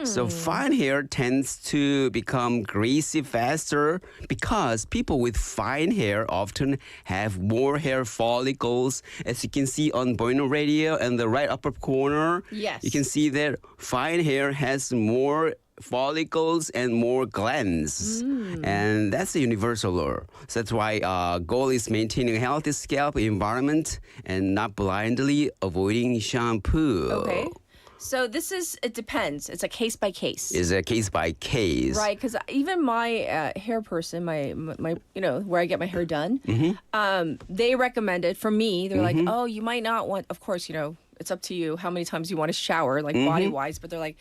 So fine hair tends to become greasy faster because people with fine hair often have more hair follicles. As you can see on Bueno Radio in the right upper corner, Yes. you can see that fine hair has more follicles and more glands. And that's a universal law. So that's why goal is maintaining a healthy scalp environment and not blindly avoiding shampoo. Okay. So it depends. It's a case by case. It's a case by case. Right, because even my hair person, my where I get my hair done, they recommended for me. They're like, oh, you might not want. Of course, it's up to you how many times you want to shower, like body wise. But they're like,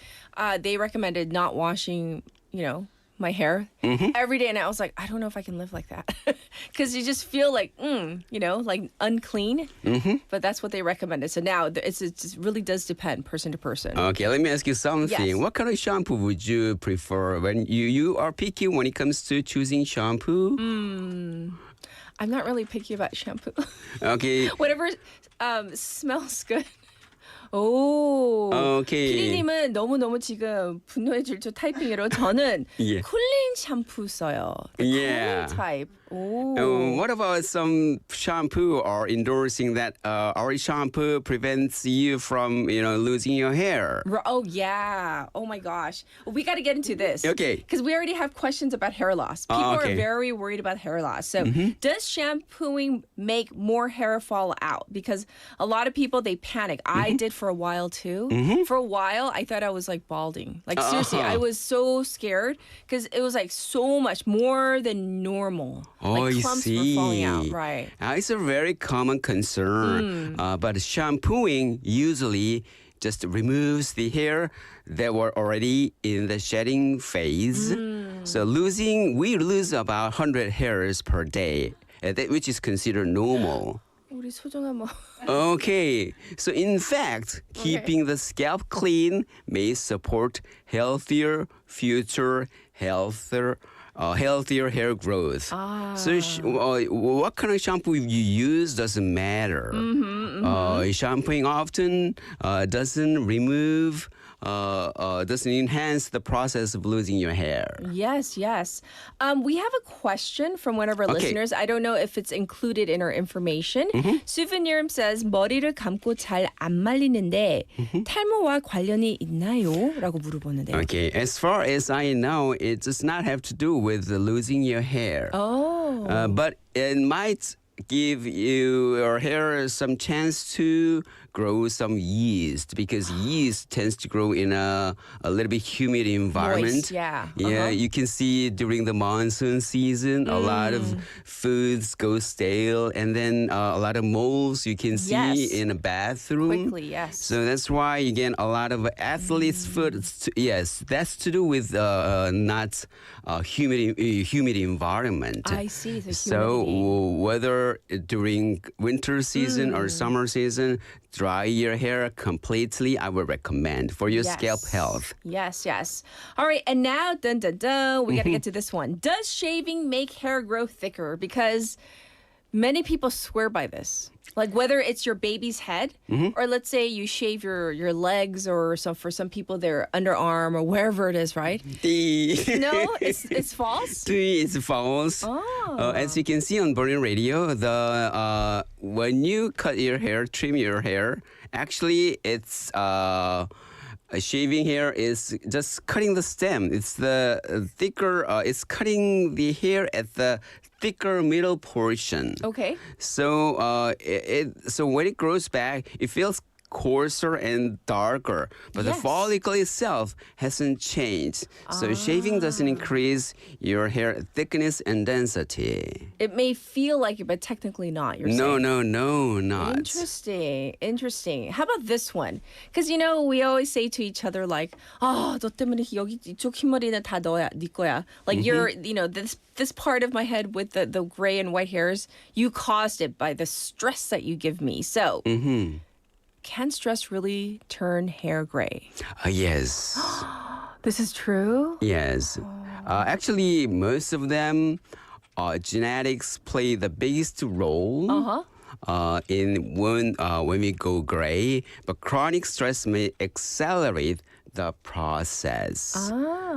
they recommended not washing, my hair every day, and I was like, I don't know if I can live like that, because you just feel like, like unclean. But that's what they recommended. So now it just really does depend person to person. Okay, let me ask you something. Yes. What kind of shampoo would you prefer when you are picky when it comes to choosing shampoo? I'm not really picky about shampoo. Okay. Whatever smells good. 오. Okay. 피디님은 너무너무 지금 분노의 질주 타이핑으로 저는 예. 쿨링 샴푸 써요. Yeah. 쿨링 타입. 오. What about some shampoo are endorsing that our shampoo prevents you from, losing your hair? Oh, yeah. Oh, my gosh. We got to get into this. Okay. Because we already have questions about hair loss. People okay. are very worried about hair loss. So does shampooing make more hair fall out? Because a lot of people, they panic. I did for a while, too. For a while, I thought I was like balding. Like, seriously, I was so scared because it was like so much more than normal. Like clumps were falling out, right? It's a very common concern. But shampooing usually just removes the hair that were already in the shedding phase. So we lose about 100 hairs per day, which is considered normal. 우리 소중한 뭐. Okay, so in fact, keeping the scalp clean may support healthier hair growth. So what kind of shampoo you use doesn't matter. Shampooing often doesn't enhance the process of losing your hair. Yes. We have a question from one of our listeners. I don't know if it's included in our information. Souvenir says, 머리를 감고 잘 안 말리는데 탈모와 관련이 있나요? 라고 물어보는데요. Okay, as far as I know, it does not have to do with losing your hair. Oh. But it might give your hair some chance to grow some yeast because yeast tends to grow in a little bit humid environment. Moist, yeah. Yeah, you can see during the monsoon season, a lot of foods go stale, and then a lot of molds you can see Yes. in a bathroom. Quickly, yes. So that's why you get a lot of athletes' food. Yes, that's to do with not humid environment. I see the So humidity. whether during winter season or summer season, dry your hair completely, I would recommend for your scalp health. Yes, yes. All right, and now, dun dun dun, we got to Mm-hmm. get to this one. Does shaving make hair grow thicker? Because many people swear by this. Like whether it's your baby's head, Mm-hmm. or let's say you shave your legs, or for some people their underarm or wherever it is, right? No, it's false. It's false. Oh. As you can see on Burning Radio, the when you cut your hair, trim your hair, actually it's shaving hair is just cutting the stem. It's the thicker. It's cutting the hair at the thicker middle portion. Okay. So so when it grows back, it feels coarser and darker, but the Yes. follicle itself hasn't changed. So shaving doesn't increase your hair thickness and density. It may feel like it, but technically not. You're No, saying. no, not. Interesting. Interesting. How about this one? Because we always say to each other like, 너 때문에 여기 이쪽 흰머리는 다 네 거야. Like you're, this part of my head with the gray and white hairs, you caused it by the stress that you give me. So, can stress really turn hair gray? Yes. This is true? Yes. Actually, most of them, genetics play the biggest role. In when we go gray, but chronic stress may accelerate the process.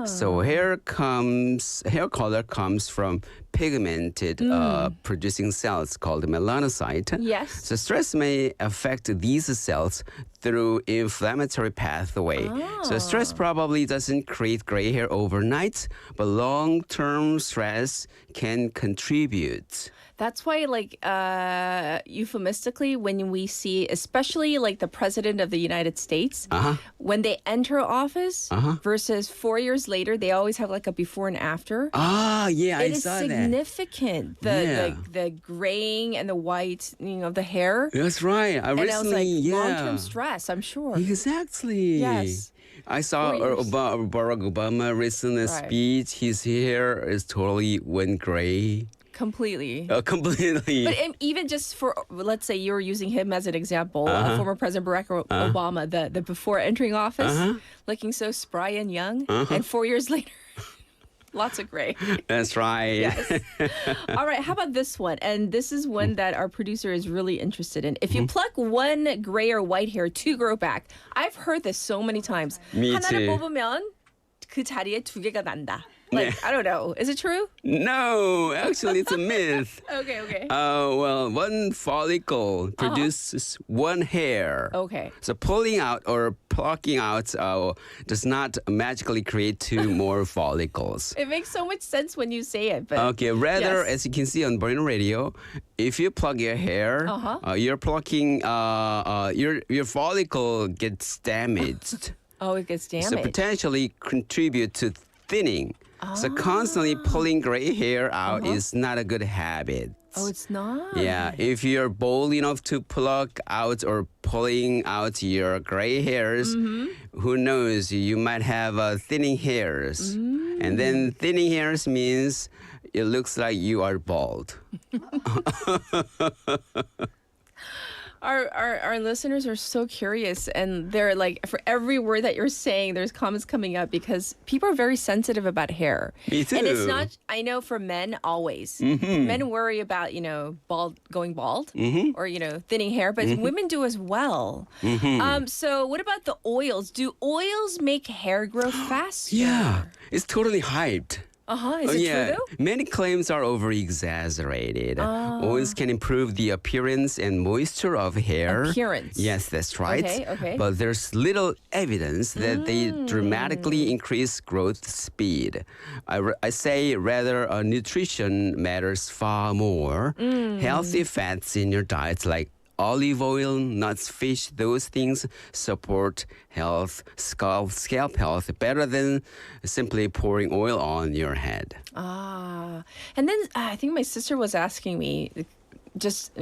So hair color comes from pigmented producing cells called melanocyte. Yes. So stress may affect these cells through inflammatory pathway. So stress probably doesn't create gray hair overnight, but long-term stress can contribute. That's why, euphemistically, when we see, especially like the president of the United States, when they enter office versus 4 years later, they always have like a before and after. Yeah, I It is saw that. significant. The graying and the white, the hair. That's right. I And I was recently, like, yeah. long-term stress, I'm sure. Exactly. Yes. I saw 4 years. Barack Obama recent Right. speech. His hair is totally went gray. Completely. Completely. But even just for, let's say you're using him as an example, former President Barack Obama, the before entering office, looking so spry and young, and 4 years later, lots of gray. That's right. Yes. All right, how about this one? And this is one that our producer is really interested in. If you pluck one gray or white hair to grow back, I've heard this so many times. Me 하나를 too. 뽑으면 그 자리에 두 개가 난다. Like, I don't know. Is it true? No, actually, it's a myth. Okay. Well, one follicle produces one hair. Okay. So pulling out or plucking out does not magically create two more follicles. It makes so much sense when you say it, but Okay, rather, yes. as you can see on Burning Radio, if you plug your hair, you're plucking, your follicle gets damaged. Oh, it gets damaged. So potentially contribute to thinning. So constantly pulling gray hair out is not a good habit. Oh, it's not? Yeah, if you're bold enough to pluck out or pulling out your gray hairs, who knows, you might have thinning hairs. And then thinning hairs means it looks like you are bald. Our listeners are so curious, and they're like, for every word that you're saying, there's comments coming up because people are very sensitive about hair. Me too. And it's not, I know for men, always. Men worry about, going bald or, thinning hair, but women do as well. So what about the oils? Do oils make hair grow faster? Yeah, it's totally hyped. Is it yeah. true though? Many claims are over-exaggerated. Oils can improve the appearance and moisture of hair. Appearance. Yes, that's right. Okay. But there's little evidence that they dramatically increase growth speed. I say rather nutrition matters far more. Healthy fats in your diet like olive oil, nuts, fish, those things support health, scalp health better than simply pouring oil on your head. And then I think my sister was asking me, just,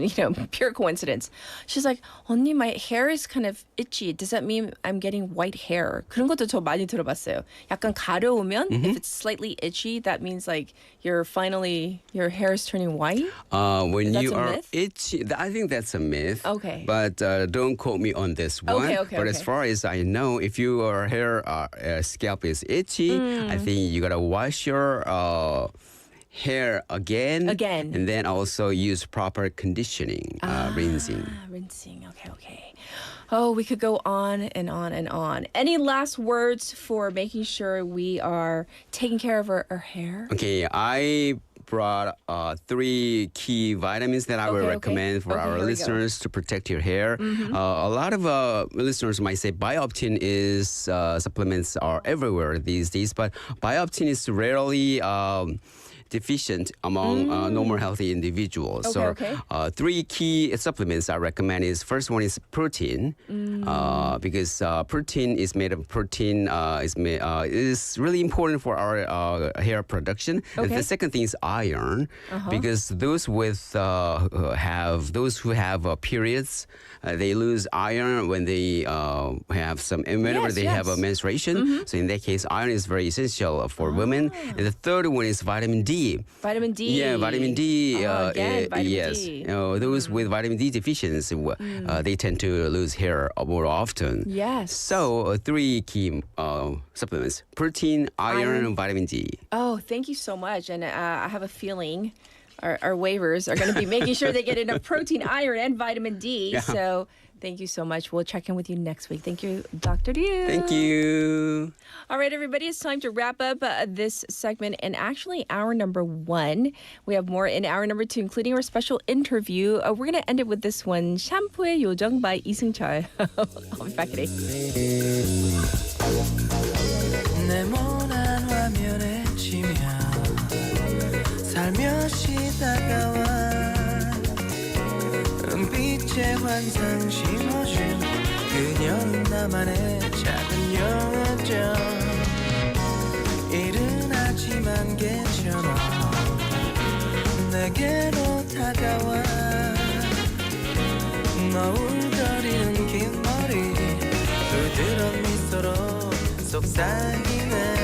pure coincidence. She's like, 언니, my hair is kind of itchy. Does that mean I'm getting white hair? 그런 것도 저 많이 들어봤어요. 약간 가려우면, if it's slightly itchy, that means like your hair is turning white? When That's you a are myth? itchy, I think that's a myth. Okay. But don't quote me on this one. But as far as I know, if your hair scalp is itchy, I think you gotta wash your hair again. And then also use proper conditioning, rinsing. Rinsing. Okay. Oh, we could go on and on and on. Any last words for making sure we are taking care of our hair? Okay, I brought 3 key vitamins that I would recommend for our listeners to protect your hair. A lot of listeners might say biotin is supplements are everywhere these days, but biotin is rarely deficient among normal healthy individuals. So 3 key supplements I recommend is first one is protein because protein is made of protein is really important for our hair production. And the second thing is iron because those who have periods they lose iron when they have whenever they have a menstruation. So in that case, iron is very essential for women. And the third one is vitamin D. Vitamin D. Yeah, vitamin D. Vitamin yes. D. Those with vitamin D deficiency, they tend to lose hair more often. Yes. So 3 key supplements: protein, iron, and vitamin D. Oh, thank you so much. And I have a feeling our waivers are going to be making sure they get enough protein, iron, and vitamin D. Yeah. So thank you so much. We'll check in with you next week. Thank you, Dr. Liu. Thank you. All right, everybody, it's time to wrap up this segment and actually hour number 1. We have more in hour number 2, including our special interview. We're going to end it with this one, 샴푸의 요정 by 이승철. I'll be back at 8. 네모난 화면에 치며 살며시 다가와 은빛의 환상 심어준 그녀는 나만의 작은 영화죠 이른 아침 안개처럼 내게로 다가와 너울거리는 긴 머리 부드러운 미소로 속삭이네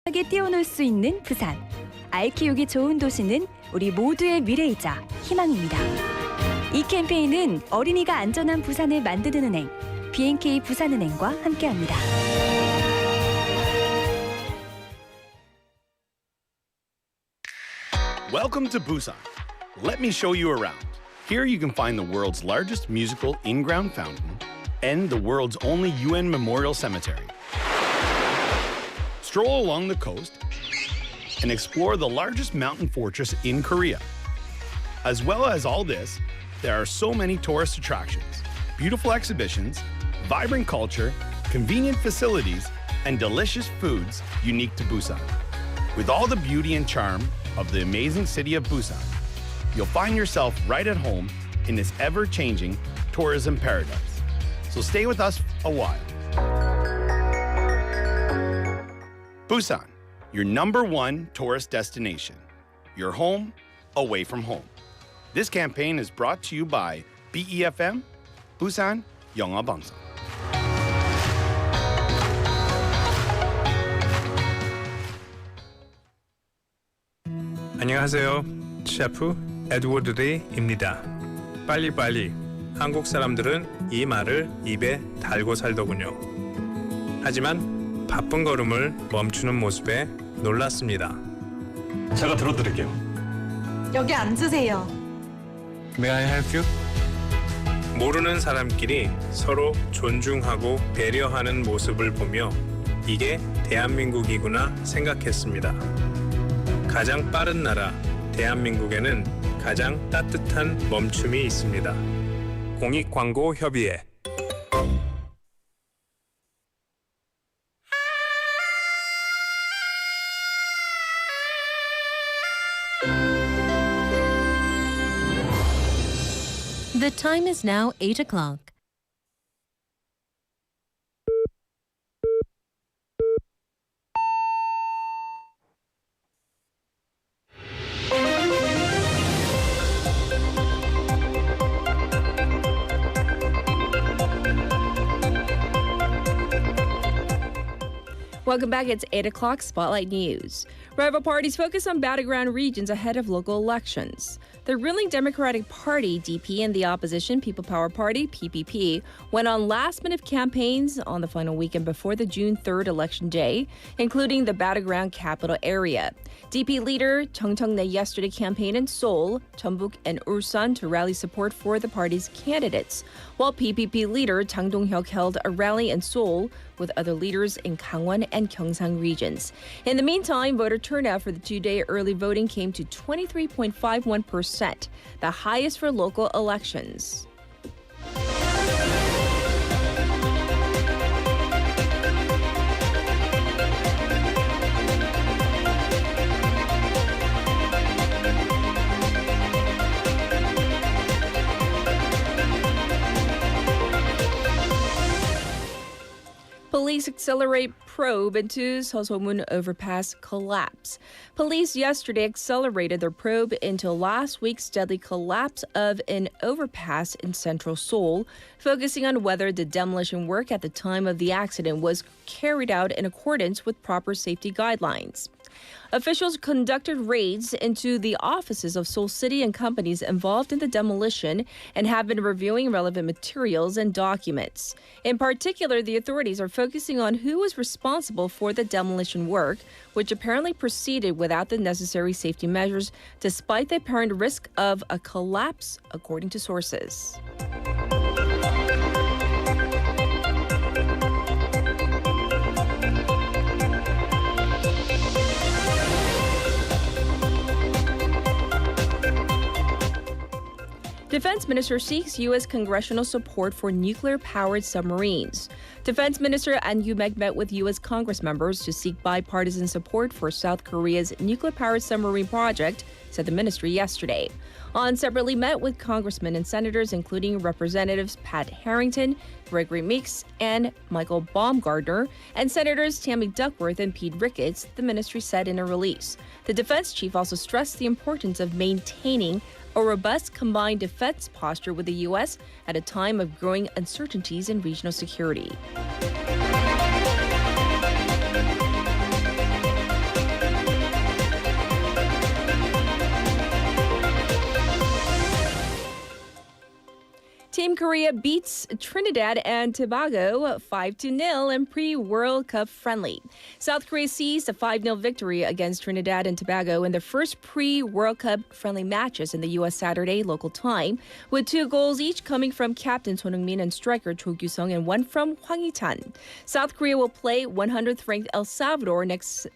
하게 뛰어놀 수 있는 부산. 아이 키우기 좋은 도시는 우리 모두의 미래이자 희망입니다. 이 캠페인은 어린이가 안전한 부산을 만드는 은행, B&K 부산은행과 함께합니다. Welcome to Busan. Let me show you around. Here you can find the world's largest musical in-ground fountain and the world's only UN memorial cemetery. Stroll along the coast and explore the largest mountain fortress in Korea. As well as all this, there are so many tourist attractions, beautiful exhibitions, vibrant culture, convenient facilities, and delicious foods unique to Busan. With all the beauty and charm of the amazing city of Busan, you'll find yourself right at home in this ever-changing tourism paradise. So stay with us a while. Busan, your #1 tourist destination. Your home, away from home. This campaign is brought to you by BEFM, Busan 영어방송. 안녕하세요. 셰프 에드워드 데이입니다. 빨리빨리. 한국 사람들은 이 말을 입에 달고 살더군요. 하지만 바쁜 걸음을 멈추는 모습에 놀랐습니다. 제가 들어드릴게요. 여기 앉으세요. May I help you? 모르는 사람끼리 서로 존중하고 배려하는 모습을 보며 이게 대한민국이구나 생각했습니다. 가장 빠른 나라 대한민국에는 가장 따뜻한 멈춤이 있습니다. 공익광고협의회. The time is now 8 o'clock. Welcome back. It's 8 o'clock Spotlight News. Rival parties focus on battleground regions ahead of local elections. The ruling Democratic Party, DP, and the opposition People Power Party, PPP, went on last-minute campaigns on the final weekend before the June 3rd election day, including the battleground capital area. DP leader Chung Cheong-nae yesterday campaigned in Seoul, Jeonbuk, and Ulsan to rally support for the party's candidates, while PPP leader Jang Dong-hyuk held a rally in Seoul with other leaders in Gangwon and Gyeongsang regions. In the meantime, voter turnout for the two-day early voting came to 23.51%, the highest for local elections. Police accelerate probe into Sossomun overpass collapse. Police yesterday accelerated their probe into last week's deadly collapse of an overpass in central Seoul, focusing on whether the demolition work at the time of the accident was carried out in accordance with proper safety guidelines. Officials conducted raids into the offices of Seoul City and companies involved in the demolition and have been reviewing relevant materials and documents. In particular, the authorities are focusing on who was responsible for the demolition work, which apparently proceeded without the necessary safety measures, despite the apparent risk of a collapse, according to sources. Defense Minister seeks U.S. congressional support for nuclear-powered submarines. Defense Minister An Yu-mek met with U.S. Congress members to seek bipartisan support for South Korea's nuclear-powered submarine project, said the ministry yesterday. An separately met with congressmen and senators, including Representatives Pat Harrington, Gregory Meeks, and Michael Baumgardner, and Senators Tammy Duckworth and Pete Ricketts, the ministry said in a release. The defense chief also stressed the importance of maintaining a robust combined defense posture with the U.S. at a time of growing uncertainties in regional security. Team Korea beats Trinidad and Tobago 5-0 in pre-World Cup friendly. South Korea seized a 5-0 victory against Trinidad and Tobago in their first pre-World Cup friendly matches in the U.S. Saturday local time, with 2 goals each coming from captain Son Heung-min and striker Cho Kyu-sung and 1 from Hwang Hee-chan. South Korea will play 100th ranked El Salvador next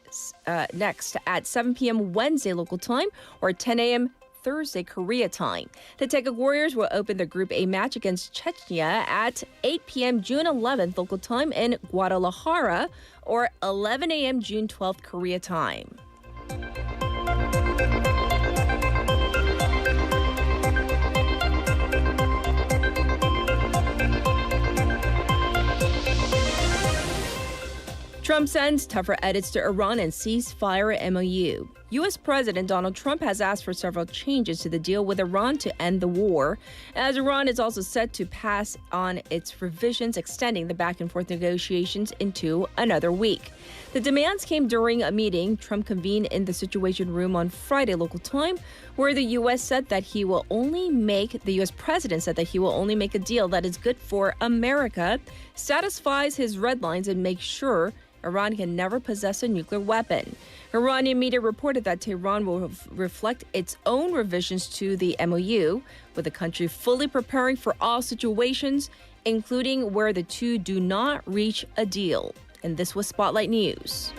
at 7 p.m. Wednesday local time or 10 a.m. Thursday, Korea time. The Taeguk Warriors will open their Group A match against Chechnya at 8 p.m. June 11th local time in Guadalajara or 11 a.m. June 12th, Korea time. Trump sends tougher edits to Iran and ceasefire MOU. U.S. President Donald Trump has asked for several changes to the deal with Iran to end the war, as Iran is also set to pass on its revisions, extending the back-and-forth negotiations into another week. The demands came during a meeting Trump convened in the Situation Room on Friday local time, where the U.S. said that the U.S. president said that he will only make a deal that is good for America, satisfies his red lines, and makes sure Iran can never possess a nuclear weapon. Iranian media reported that Tehran will reflect its own revisions to the MOU, with the country fully preparing for all situations, including where the two do not reach a deal. And this was Spotlight News.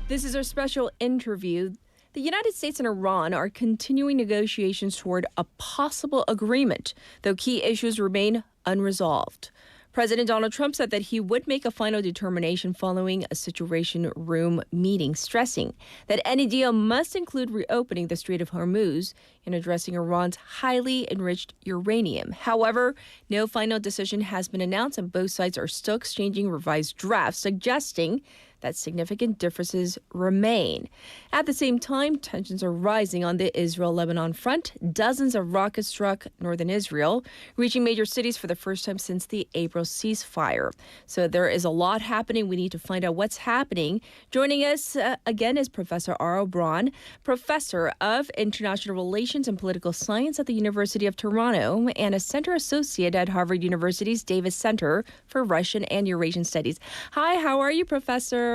This is our special interview. The United States and Iran are continuing negotiations toward a possible agreement, though key issues remain unresolved. President Donald Trump said that he would make a final determination following a Situation Room meeting, stressing that any deal must include reopening the Strait of Hormuz and addressing Iran's highly enriched uranium. However, no final decision has been announced, and both sides are still exchanging revised drafts, suggesting that significant differences remain. At the same time, tensions are rising on the Israel-Lebanon front. Dozens of rockets struck northern Israel, reaching major cities for the first time since the April ceasefire. So there is a lot happening. We need to find out what's happening. Joining us again is Professor Aurel Braun, Professor of International Relations and Political Science at the University of Toronto and a Center Associate at Harvard University's Davis Center for Russian and Eurasian Studies. Hi, how are you, Professor?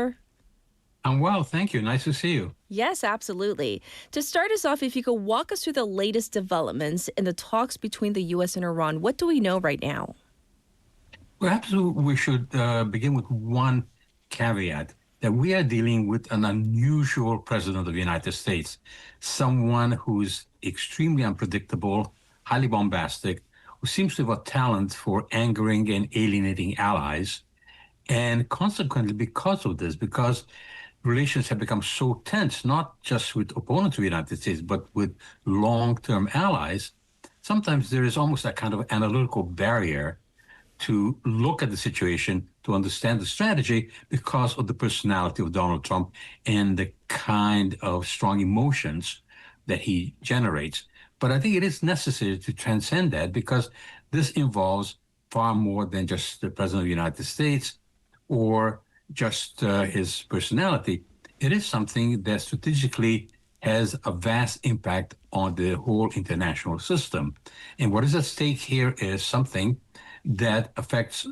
I'm well, thank you. Nice to see you. Yes, absolutely. To start us off, if you could walk us through the latest developments in the talks between the U.S. and Iran, what do we know right now? Perhaps we should begin with one caveat, that we are dealing with an unusual president of the United States, someone who's extremely unpredictable, highly bombastic, who seems to have a talent for angering and alienating allies. And consequently, because of this, because relations have become so tense, not just with opponents of the United States, but with long-term allies, sometimes there is almost a kind of analytical barrier to look at the situation, to understand the strategy, because of the personality of Donald Trump and the kind of strong emotions that he generates. But I think it is necessary to transcend that, because this involves far more than just the President of the United States or just his personality. It is something that strategically has a vast impact on the whole international system. And what is at stake here is something that affects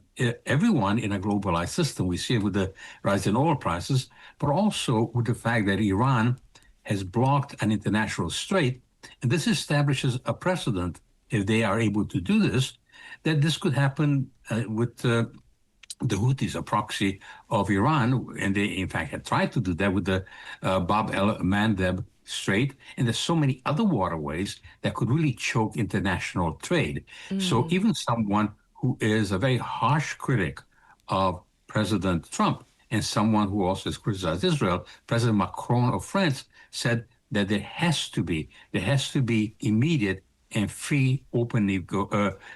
everyone in a globalized system. We see it with the rise in oil prices, but also with the fact that Iran has blocked an international strait. And this establishes a precedent, if they are able to do this, that this could happen with the Houthis, a proxy of Iran, and they in fact had tried to do that with the Bab el-Mandeb Strait, and there's so many other waterways that could really choke international trade. So even someone who is a very harsh critic of President Trump and someone who also has criticized Israel, President Macron of France, said that there has to be immediate and free open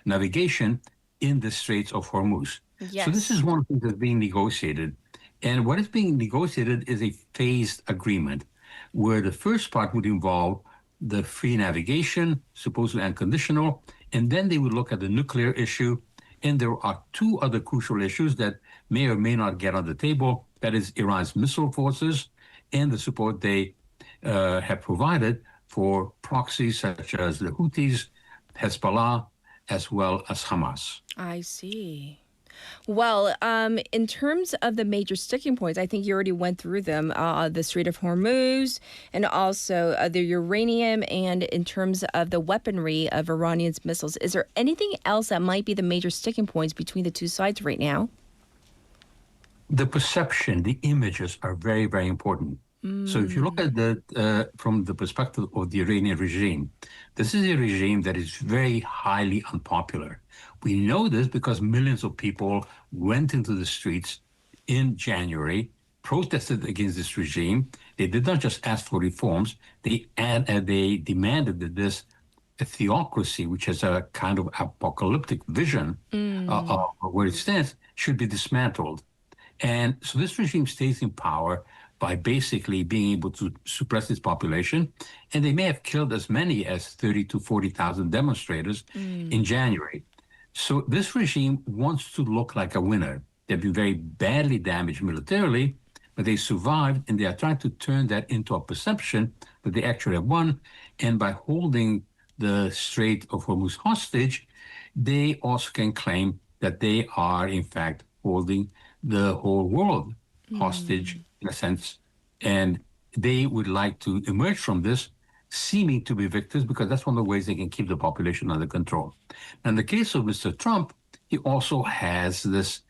navigation in the Straits of Hormuz. Yes. So this is one thing that's being negotiated. And what is being negotiated is a phased agreement, where the first part would involve the free navigation, supposedly unconditional, and then they would look at the nuclear issue And there are two other crucial issues that may or may not get on the table. That is Iran's missile forces and the support they have provided for proxies such as the Houthis, Hezbollah, as well as Hamas. I see. Well, in terms of the major sticking points, I think you already went through them, the Strait of Hormuz and also the uranium, and in terms of the weaponry of Iranian's missiles. Is there anything else that might be the major sticking points between the two sides right now? The perception, the images are very, very important. So if you look at from the perspective of the Iranian regime, this is a regime that is very highly unpopular. We know this because millions of people went into the streets in January, protested against this regime. They did not just ask for reforms. They demanded that this theocracy, which has a kind of apocalyptic vision of where it stands, should be dismantled. And so this regime stays in power by basically being able to suppress its population. And they may have killed as many as 30 to 40,000 demonstrators in January. So this regime wants to look like a winner. They've been very badly damaged militarily, but they survived, and they are trying to turn that into a perception that they actually have won. And by holding the Strait of Hormuz hostage, they also can claim that they are, in fact, holding the whole world hostage, in a sense, and they would like to emerge from this seeming to be victors, because that's one of the ways they can keep the population under control. In the case of Mr. Trump, he also has this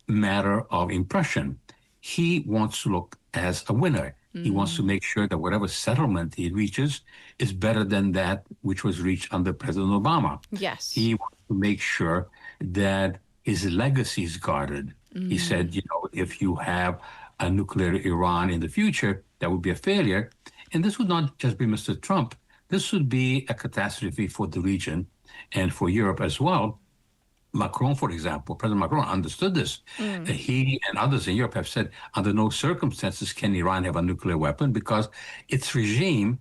matter of impression. He wants to look as a winner. He wants to make sure that whatever settlement he reaches is better than that which was reached under President Obama. Yes. He wants to make sure that his legacy is guarded. He said, if you have a nuclear Iran in the future, that would be a failure. And this would not just be Mr. Trump. This would be a catastrophe for the region and for Europe as well. Macron, for example, President Macron understood this. He and others in Europe have said, under no circumstances can Iran have a nuclear weapon, because its regime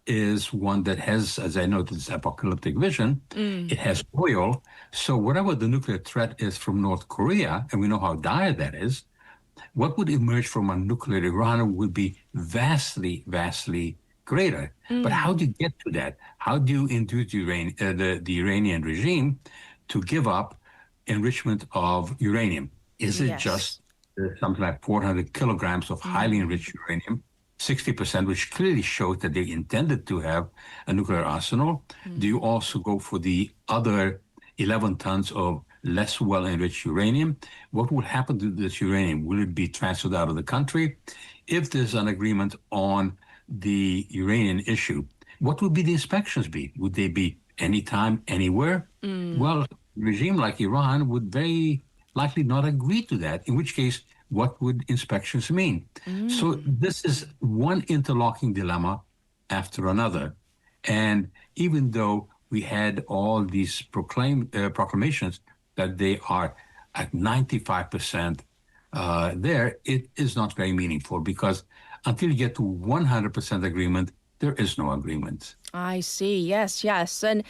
is one that has, as I noted, this apocalyptic vision. It has oil. So whatever the nuclear threat is from North Korea, and we know how dire that is, what would emerge from a nuclear Iran would be vastly, vastly greater. But how do you get to that? How do you induce the Iranian regime to give up enrichment of uranium? Is it just something like 400 kilograms of highly enriched uranium, 60%, which clearly shows that they intended to have a nuclear arsenal? Do you also go for the other 11 tons of less well-enriched uranium? What will happen to this uranium? Will it be transferred out of the country? If there's an agreement on the Iranian issue, what would be the inspections be? Would they be anytime, anywhere? Well, a regime like Iran would very likely not agree to that, in which case, what would inspections mean? So this is one interlocking dilemma after another. And even though we had all these proclamations that they are at 95% there, it is not very meaningful, because until you get to 100% agreement, there is no agreement. I see. Yes, yes. And,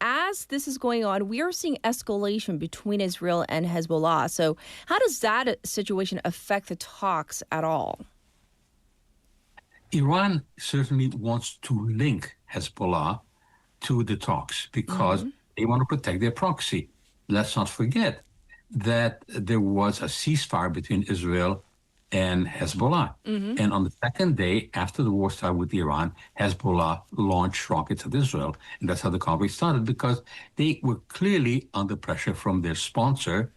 as this is going on, we are seeing escalation between Israel and Hezbollah. So how does that situation affect the talks at all? Iran certainly wants to link Hezbollah to the talks because they want to protect their proxy. Let's not forget that there was a ceasefire between Israel and Hezbollah. And on the second day after the war started with Iran, Hezbollah launched rockets at Israel. And that's how the conflict started, because they were clearly under pressure from their sponsor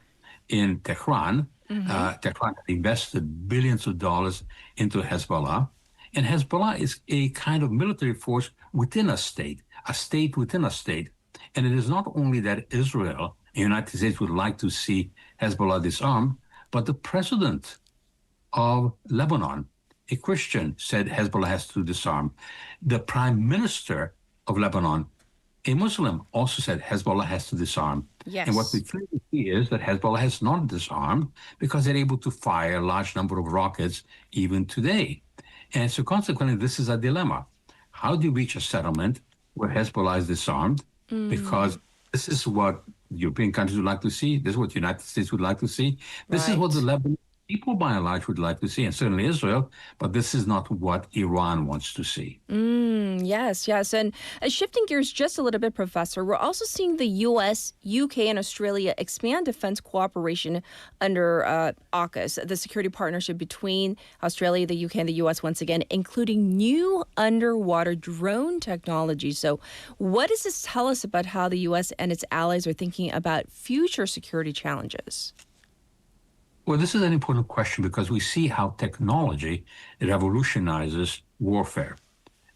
in Tehran. Tehran had invested billions of dollars into Hezbollah. And Hezbollah is a kind of military force within a state within a state. And it is not only that Israel, the United States, would like to see Hezbollah disarmed, but the president of Lebanon, a Christian, said Hezbollah has to disarm. The prime minister of Lebanon, a Muslim, also said Hezbollah has to disarm. Yes. And what we clearly see is that Hezbollah has not disarmed because they're able to fire a large number of rockets even today. And so consequently, this is a dilemma. How do you reach a settlement where Hezbollah is disarmed? Because this is what European countries would like to see. This is what the United States would like to see. This is what the Lebanese people, by and large, would like to see, and certainly Israel. But this is not what Iran wants to see. Yes. And shifting gears just a little bit, Professor, we're also seeing the U.S., UK, and Australia expand defense cooperation under AUKUS, the security partnership between Australia, the UK, and the U.S. once again, including new underwater drone technology. So what does this tell us about how the U.S. and its allies are thinking about future security challenges? Well, this is an important question because we see how technology revolutionizes warfare.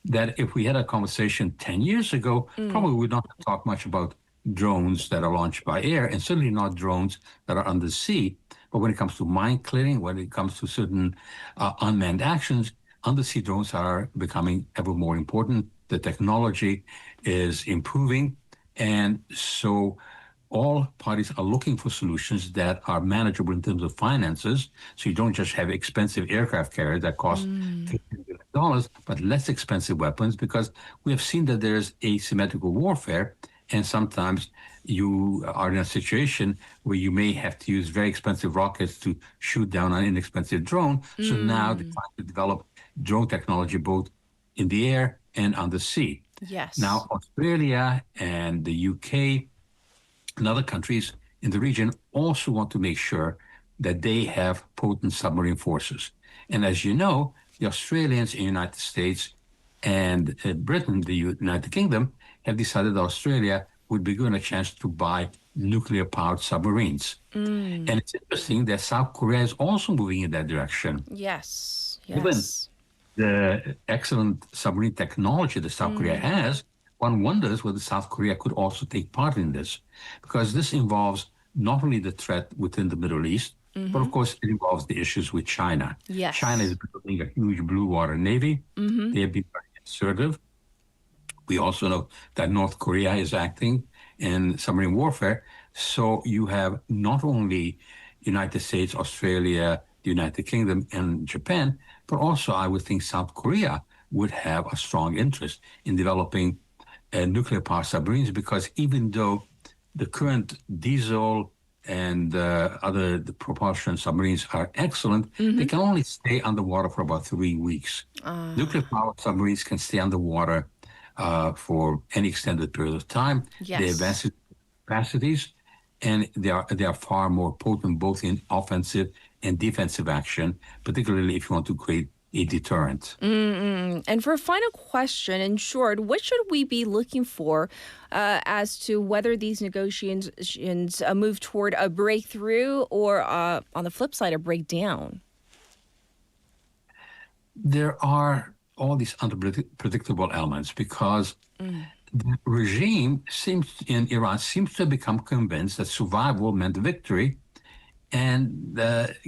That if we had a conversation 10 years ago, probably we would not talk much about drones that are launched by air, and certainly not drones that are under sea. But when it comes to mine clearing, when it comes to certain unmanned actions, undersea drones are becoming ever more important. The technology is improving, and so all parties are looking for solutions that are manageable in terms of finances. So you don't just have expensive aircraft carriers that cost $50 million, but less expensive weapons, because we have seen that there's asymmetrical warfare. And sometimes you are in a situation where you may have to use very expensive rockets to shoot down an inexpensive drone. So now they're trying to develop drone technology both in the air and on the sea. Yes. Now, Australia and the UK and other countries in the region also want to make sure that they have potent submarine forces. And as you know, the Australians in the United States and Britain, the United Kingdom, have decided that Australia would be given a chance to buy nuclear-powered submarines. And it's interesting that South Korea is also moving in that direction. Yes. Given the excellent submarine technology that South Korea has, one wonders whether South Korea could also take part in this, because this involves not only the threat within the Middle East, but of course it involves the issues with China. Yes. China is building a huge blue water navy. They have been very assertive. We also know that North Korea is acting in submarine warfare. So you have not only United States, Australia, the United Kingdom, and Japan, but also I would think South Korea would have a strong interest in developing nuclear power submarines, because even though the current diesel and other propulsion submarines are excellent, they can only stay underwater for about 3 weeks. Nuclear power submarines can stay underwater for any extended period of time. They have massive capacities, and they are far more potent both in offensive and defensive action, particularly if you want to create a deterrent. And for a final question, in short, what should we be looking for as to whether these negotiations move toward a breakthrough or, on the flip side, a breakdown? There are all these unpredictable elements because the regime in Iran seems to have become convinced that survival meant victory. And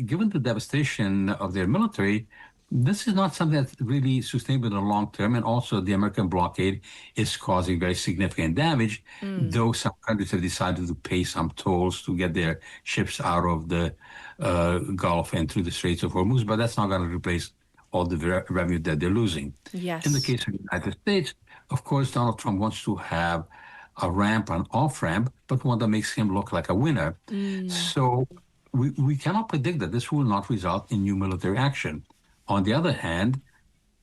given the devastation of their military, this is not something that's really sustainable in the long term. And also the American blockade is causing very significant damage, though some countries have decided to pay some tolls to get their ships out of the Gulf and through the Straits of Hormuz, but that's not going to replace all the revenue that they're losing. Yes. In the case of the United States, of course, Donald Trump wants to have a ramp, an off-ramp, but one that makes him look like a winner. So we cannot predict that this will not result in new military action. On the other hand,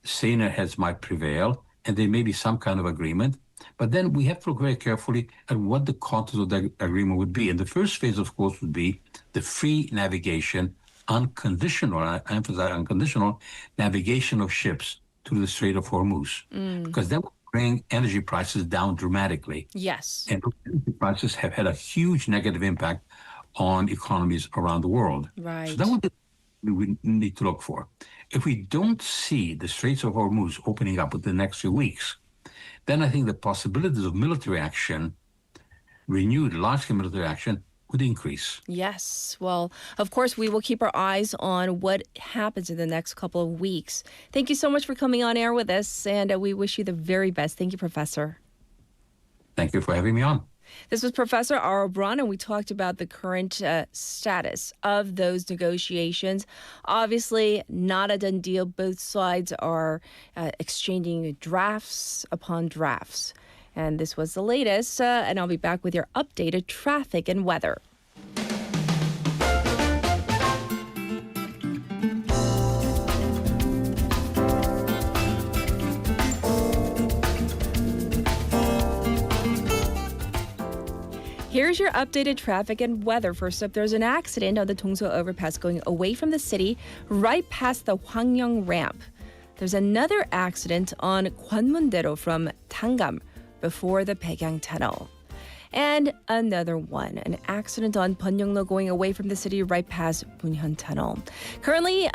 saner heads might prevail, and there may be some kind of agreement. But then we have to look very carefully at what the contours of the agreement would be. And the first phase, of course, would be the free navigation, unconditional, I emphasize unconditional, navigation of ships through the Strait of Hormuz. Because that would bring energy prices down dramatically. Yes. And energy prices have had a huge negative impact on economies around the world. Right. So that would be what we need to look for. If we don't see the Straits of Hormuz opening up within the next few weeks, then I think the possibilities of military action, renewed large-scale military action, would increase. Yes. Well, of course, we will keep our eyes on what happens in the next couple of weeks. Thank you so much for coming on air with us, and we wish you the very best. Thank you, Professor. Thank you for having me on. This was Professor Aro Braun, and we talked about the current status of those negotiations. Obviously, not a done deal. Both sides are exchanging drafts upon drafts. And this was the latest, and I'll be back with your updated traffic and weather. Here's your updated traffic and weather. First up, there's an accident on the Dongso overpass going away from the city, right past the Hwangyong ramp. There's another accident on Gwanmun-dero from Tanggam before the Baekyang tunnel. And another one, an accident on Byeongno going away from the city right past Bunhyun Tunnel. Currently,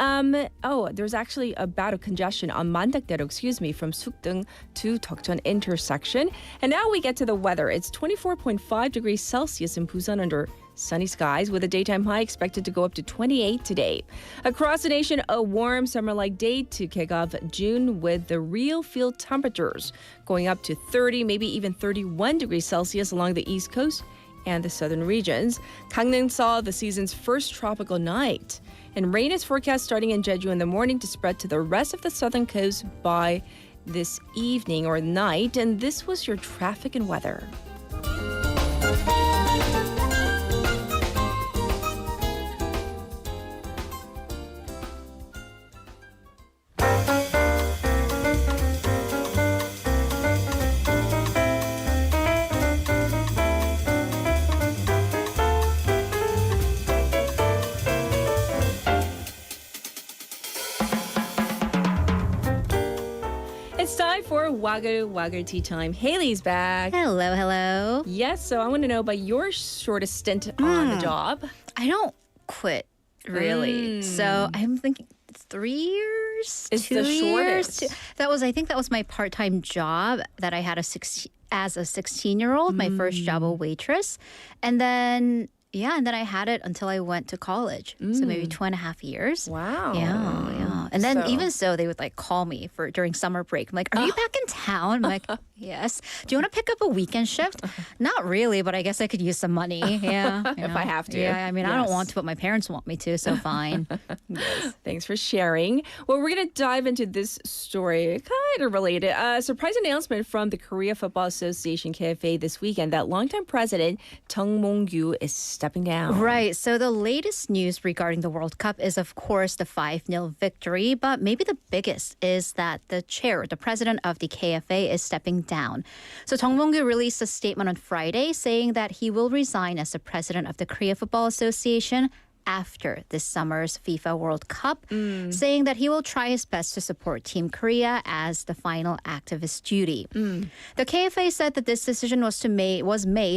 there's actually a bout of congestion on Mandakdero, from Sukdeung to Deokjeon intersection. And now we get to the weather. It's 24.5 degrees Celsius in Busan under sunny skies with a daytime high expected to go up to 28 today. Across the nation, a warm summer-like day to kick off June with the real field temperatures going up to 30, maybe even 31 degrees Celsius along the east coast and the southern regions. Gangneung saw the season's first tropical night. And rain is forecast starting in Jeju in the morning to spread to the rest of the southern coast by this evening or night. And this was your traffic and weather. It's time for Waggle Tea Time. Haley's back. Hello. Yes, so I want to know about your shortest stint on the job. I don't quit, really. So I'm thinking 3 years? It's 2 the years? shortest. I think that was my part-time job that I had as a 16-year-old, my first job, a waitress. And then I had it until I went to college. So maybe 2.5 years. Wow. Yeah. And then even so, they would call me during summer break. I'm like, are you back in town? I'm like, yes. Do you want to pick up a weekend shift? Not really, but I guess I could use some money. Yeah. If I have to. Yeah, I mean, I don't want to, but my parents want me to, so fine. Thanks for sharing. Well, we're going to dive into this story, kind of related. A surprise announcement from the Korea Football Association, KFA, this weekend that longtime president Chung Mong-gyu is stepping down. Right. So the latest news regarding the World Cup is, of course, the 5-0 victory. But maybe the biggest is that the president of the KFA, is stepping down. So Chung Mong-gyu released a statement on Friday saying that he will resign as the president of the Korea Football Association after this summer's FIFA World Cup, saying that he will try his best to support Team Korea as the final act of his duty. The KFA said that this decision was made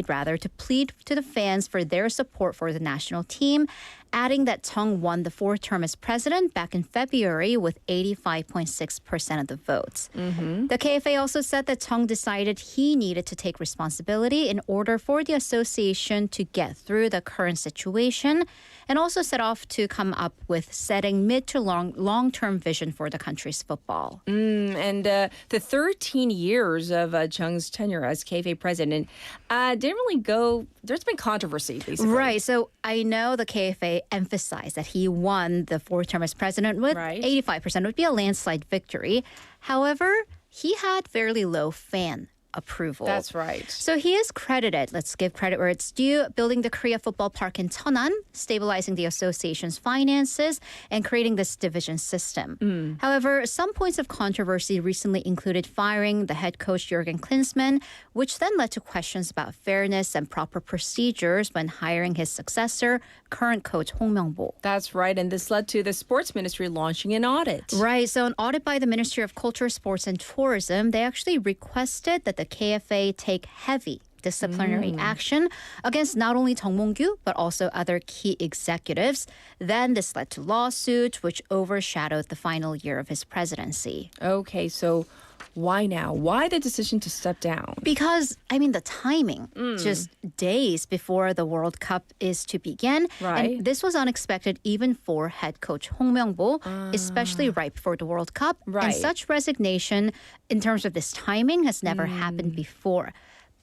to plead to the fans for their support for the national team, adding that Chung won the fourth term as president back in February with 85.6% of the votes. The KFA also said that Chung decided he needed to take responsibility in order for the association to get through the current situation, and also set off to come up with setting mid to long-term vision for the country's football. And the 13 years of Chung's tenure as KFA president didn't really go. There's been controversy, basically. Right. So I know the KFA emphasized that he won the fourth term as president with 85%. It would be a landslide victory. However, he had fairly low fan approval. That's right. So he is credited, let's give credit where it's due, building the Korea Football Park in Cheonan, stabilizing the association's finances, and creating this division system. However, some points of controversy recently included firing the head coach Jurgen Klinsmann, which then led to questions about fairness and proper procedures when hiring his successor, current coach Hong Myung-bo. That's right, and this led to the sports ministry launching an audit. Right, so an audit by the Ministry of Culture, Sports and Tourism, they actually requested that the KFA take heavy disciplinary action against not only Chung Mong-gyu but also other key executives. Then this led to lawsuits which overshadowed the final year of his presidency. Okay, so why now? Why the decision to step down? Because, the timing, just days before the World Cup is to begin. Right. And this was unexpected even for head coach Hong Myung-bo, especially right before the World Cup. Right. And such resignation in terms of this timing has never happened before.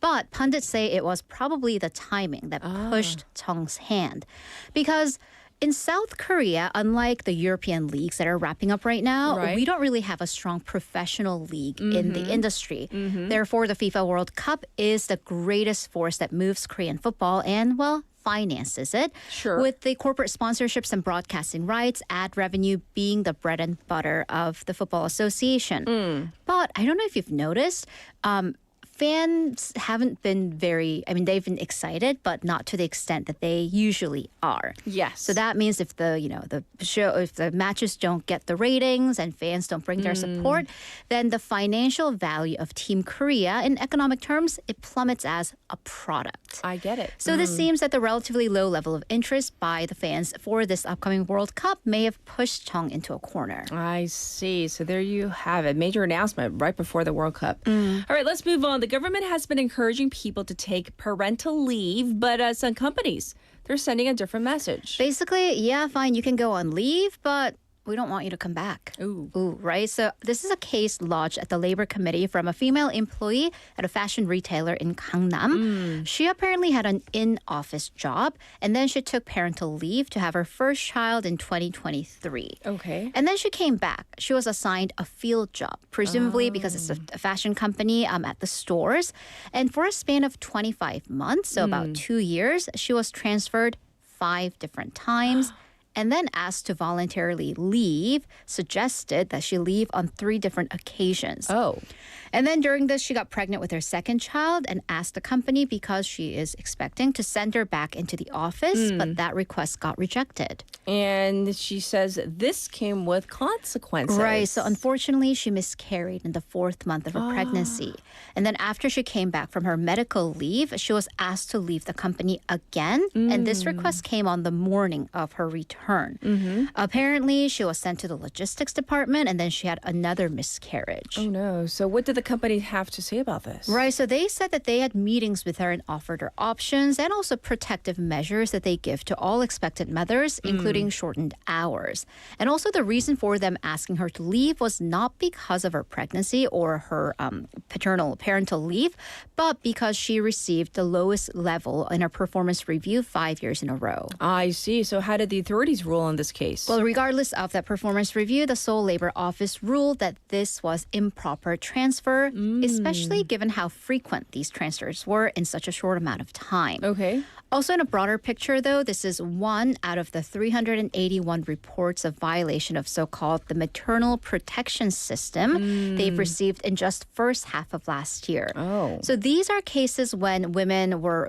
But pundits say it was probably the timing that pushed Chung's hand. Because In South Korea, unlike the European leagues that are wrapping up right now, Right. we don't really have a strong professional league in the industry. Therefore, the FIFA World Cup is the greatest force that moves Korean football and, well, finances it. Sure. With the corporate sponsorships and broadcasting rights, ad revenue being the bread and butter of the Football Association. But I don't know if you've noticed, fans haven't been they've been excited, but not to the extent that they usually are. Yes. So that means if the matches don't get the ratings and fans don't bring their support, then the financial value of Team Korea in economic terms, it plummets as a product. I get it. So this seems that the relatively low level of interest by the fans for this upcoming World Cup may have pushed Chung into a corner. I see. So there you have it. Major announcement right before the World Cup. All right, let's move on. The government has been encouraging people to take parental leave, but some companies, they're sending a different message. Basically, yeah, fine, you can go on leave, but we don't want you to come back. Ooh, right? So this is a case lodged at the Labor Committee from a female employee at a fashion retailer in Gangnam. She apparently had an in-office job, and then she took parental leave to have her first child in 2023. Okay. And then she came back. She was assigned a field job, presumably because it's a fashion company at the stores. And for a span of 25 months, so about 2 years, she was transferred 5 different times. And then asked to voluntarily leave, suggested that she leave on 3 different occasions. Oh. And then during this, she got pregnant with her second child and asked the company, because she is expecting, to send her back into the office, but that request got rejected. And she says this came with consequences. Right. So unfortunately, she miscarried in the 4th month of her pregnancy. And then after she came back from her medical leave, she was asked to leave the company again. And this request came on the morning of her return. Apparently, she was sent to the logistics department, and then she had another miscarriage. Oh, no. So what did the company have to say about this? Right. So they said that they had meetings with her and offered her options and also protective measures that they give to all expectant mothers, including shortened hours. And also the reason for them asking her to leave was not because of her pregnancy or her parental leave, but because she received the lowest level in her performance review 5 years in a row. I see. So how did the authorities rule on this case? Well, regardless of that performance review, the Seoul Labor Office ruled that this was improper transfer, especially given how frequent these transfers were in such a short amount of time. Okay. Also, in a broader picture, though, this is one out of the 381 reports of violation of so-called the maternal protection system they've received in just first half of last year. Oh. So these are cases when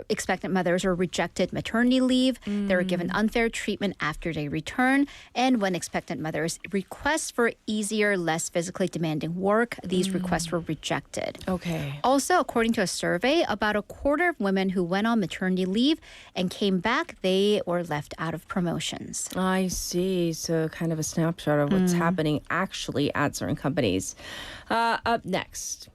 expectant mothers were rejected maternity leave, they were given unfair treatment after they return, and when expectant mothers request for easier, less physically demanding work, these requests were rejected. Okay. Also, according to a survey, about a quarter of women who went on maternity leave and came back, they were left out of promotions. I see. So kind of a snapshot of what's happening actually at certain companies. Up next.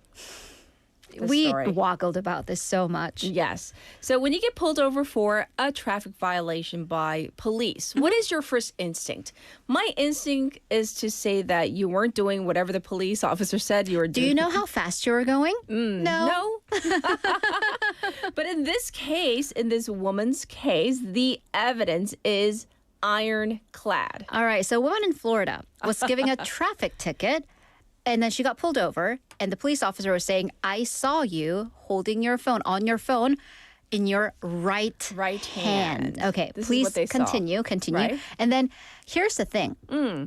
We story. woggled about this so much. Yes. So when you get pulled over for a traffic violation by police, what is your first instinct? My instinct is to say that you weren't doing whatever the police officer said you were doing. Do you know how fast you were going? No. But in this case, in this woman's case, the evidence is ironclad. All right. So a woman in Florida was giving a traffic ticket, and then she got pulled over, and the police officer was saying, I saw you holding your phone on your phone in your right hand. Okay, This is please what they saw. continue. Right. And then here's the thing.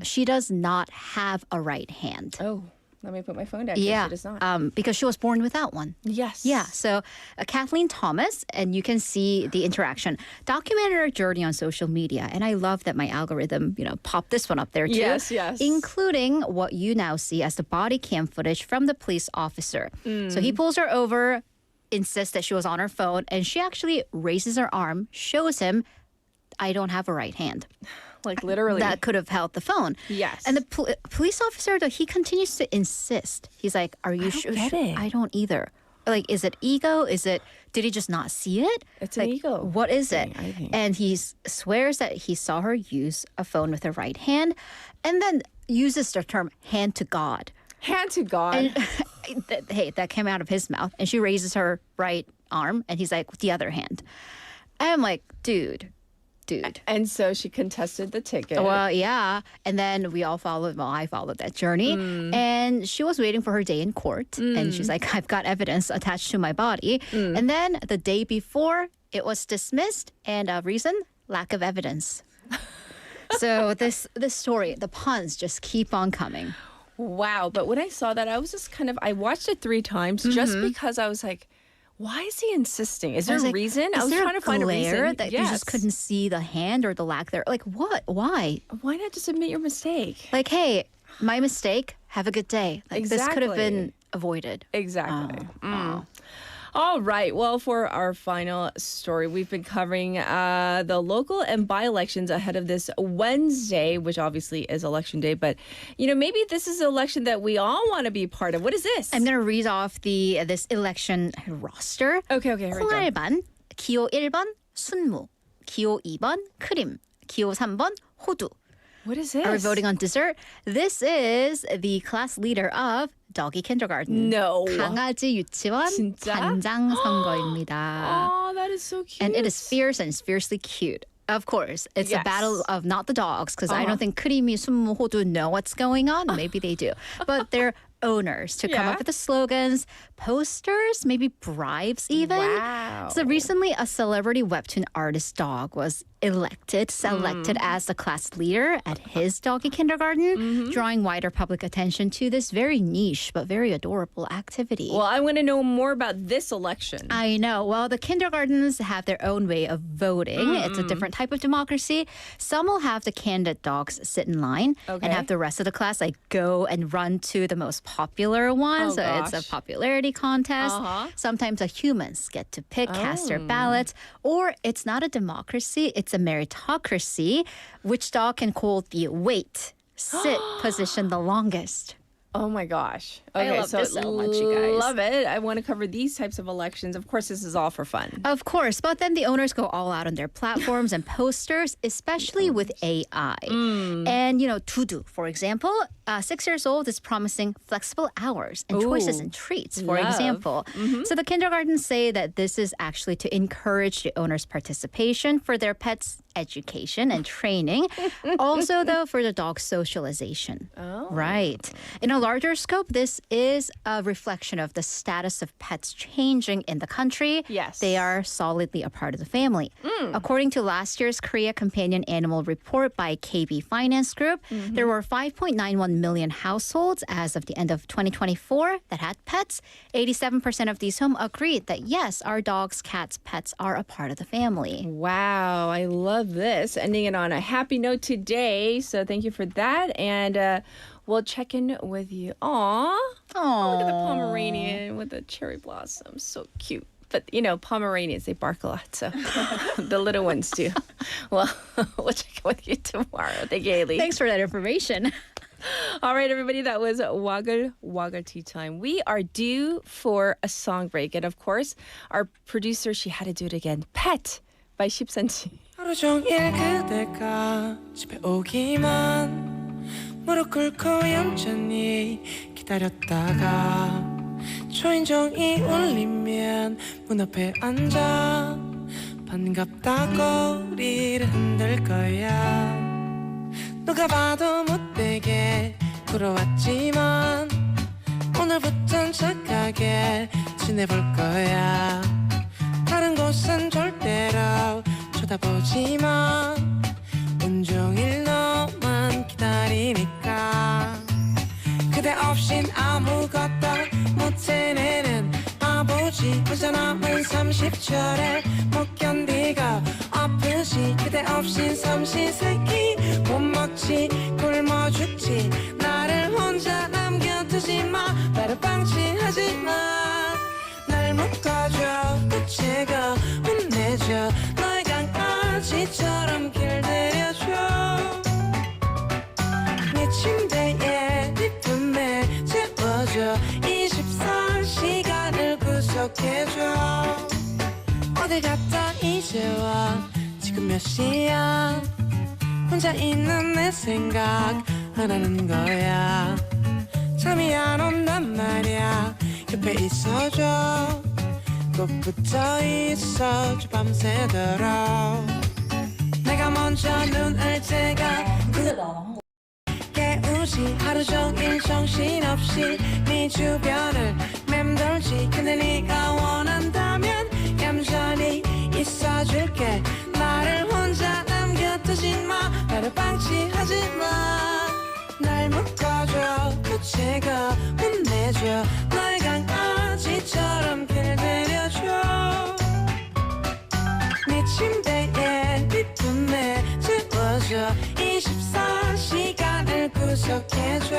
She does not have a right hand. Oh, let me put my phone down. Yeah, She does not. because she was born without one. Yes. Yeah, so Kathleen Thomas, and you can see the interaction, documented her journey on social media. And I love that my algorithm, popped this one up there too. Yes. Including what you now see as the body cam footage from the police officer. So he pulls her over, insists that she was on her phone, and she actually raises her arm, shows him, I don't have a right hand. Like literally. That could have held the phone. Yes. And the police officer, though, he continues to insist. He's like, are you sure? get it. I don't either. Like, is it ego? Did he just not see it? It's an ego. What is it? I think. And he swears that he saw her use a phone with her right hand, and then uses the term hand to God. Hand to God. And, hey, that came out of his mouth. And she raises her right arm, and he's like, with the other hand. And I'm like, dude, dude. And so she contested the ticket. Well, yeah. And then we all followed, well, I followed that journey. And she was waiting for her day in court. And she's like, I've got evidence attached to my body. And then the day before, it was dismissed. And reason? Lack of evidence. So this story, the puns just keep on coming. Wow. But when I saw that, I was just I watched it 3 times just because I was like, why is he insisting? Is there a reason? I was trying to find a reason. That you just couldn't see the hand or the lack there. Like, what? Why? Why not just admit your mistake? Like, hey, my mistake. Have a good day. Like, this could have been avoided. Exactly. All right. Well, for our final story, we've been covering the local and by-elections ahead of this Wednesday, which obviously is election day. But, maybe this is an election that we all want to be part of. What is this? I'm going to read off this election roster. Okay. Here we go. 콩알반, 기호 1번, 순무, 기호 2번, 크림, 기호 3번, 호두. What is this? Are we voting on dessert? This is the class leader of Doggy Kindergarten. No. 강아지 유치원 진짜? 단장 선거입니다. Oh, that is so cute. And it is fierce and it's fiercely cute. Of course, it's a battle of not the dogs, because I don't think 크림이, 순무, 호두 know what's going on. Maybe they do. But they're owners to come up with the slogans, posters, maybe bribes even. Wow. So recently, a celebrity webtoon artist dog was selected as the class leader at his doggy kindergarten, drawing wider public attention to this very niche but very adorable activity. Well, I want to know more about this election. I know. Well, the kindergartens have their own way of voting. It's a different type of democracy. Some will have the candidate dogs sit in line and have the rest of the class go and run to the most popular one. It's a popularity contest. Sometimes the humans get to pick, cast their ballots. Or it's not a democracy, it's a meritocracy. Which dog can hold the sit position the longest? Oh my gosh. I love this so much, you guys. Love it. I want to cover these types of elections. Of course, this is all for fun. Of course, but then the owners go all out on their platforms and posters, especially with AI. And, 두두, for example, 6 years old is promising flexible hours and choices and treats, for example. So the kindergartens say that this is actually to encourage the owners' participation for their pets' education and training. Also, though, for the dog's socialization. Right. In a larger scope, this is a reflection of the status of pets changing in the country. Yes. They are solidly a part of the family. According to last year's Korea Companion Animal Report by KB Finance Group, there were 5.91 million households as of the end of 2024 that had pets. 87% of these home agreed that yes, our dogs, cats, pets are a part of the family. Wow, I love this. Ending it on a happy note today. So thank you for that. And we'll check in with you. Aww. Look at the Pomeranian with the cherry blossoms. So cute. But, Pomeranians, they bark a lot. So the little ones do. Well, we'll check in with you tomorrow. Thank you, Haley. Thanks for that information. All right, everybody, that was Waggle Tea Time. We are due for a song break. And, of course, our producer, she had to do it again. Pet by 10cm. 하루 종일 그대가 집에 오기만 무릎 꿇고 얌전히 기다렸다가 초인종이 울리면 문 앞에 앉아 반갑다고 우리를 흔들 거야 누가 봐도 못되게 굴어왔지만 오늘부턴 착하게 지내볼 거야 다른 곳은 절대로 쳐다보지만 온종일 너만 기다리니까 그대 없인 아무것도 못해내는 바보지 혼자 남은 30초를 못 견디고 아프지 그대 없인 삼시세끼 못 먹지 굶어 죽지 나를 혼자 남겨두지마 나를 방치하지마 날 묶어줘 붙이고 혼내줘 너의 강아지처럼 길들여줘 네 침대에 네 품에 재워줘 24시간을 구속해줘 어딜 갔다 이제 와 지금 몇 시야 혼자 있는 내 생각 안 하는 거야 잠이 안 온단 말야 옆에 있어줘 꼭 붙어 있어줘 밤새도록 내가 네가 먼저 눈을 째가 깨우지 하루 종일 정신없이 네 주변을 맴돌지 근데 네가 원한다면 얌전히 있어줄게 나를 혼자 남겨두지 마 나를 방치하지 마날 묶어줘 붙이고 혼내줘 너의 강아지처럼 길들여줘 네 침대에 네 품에 재워줘 24시간을 구속해줘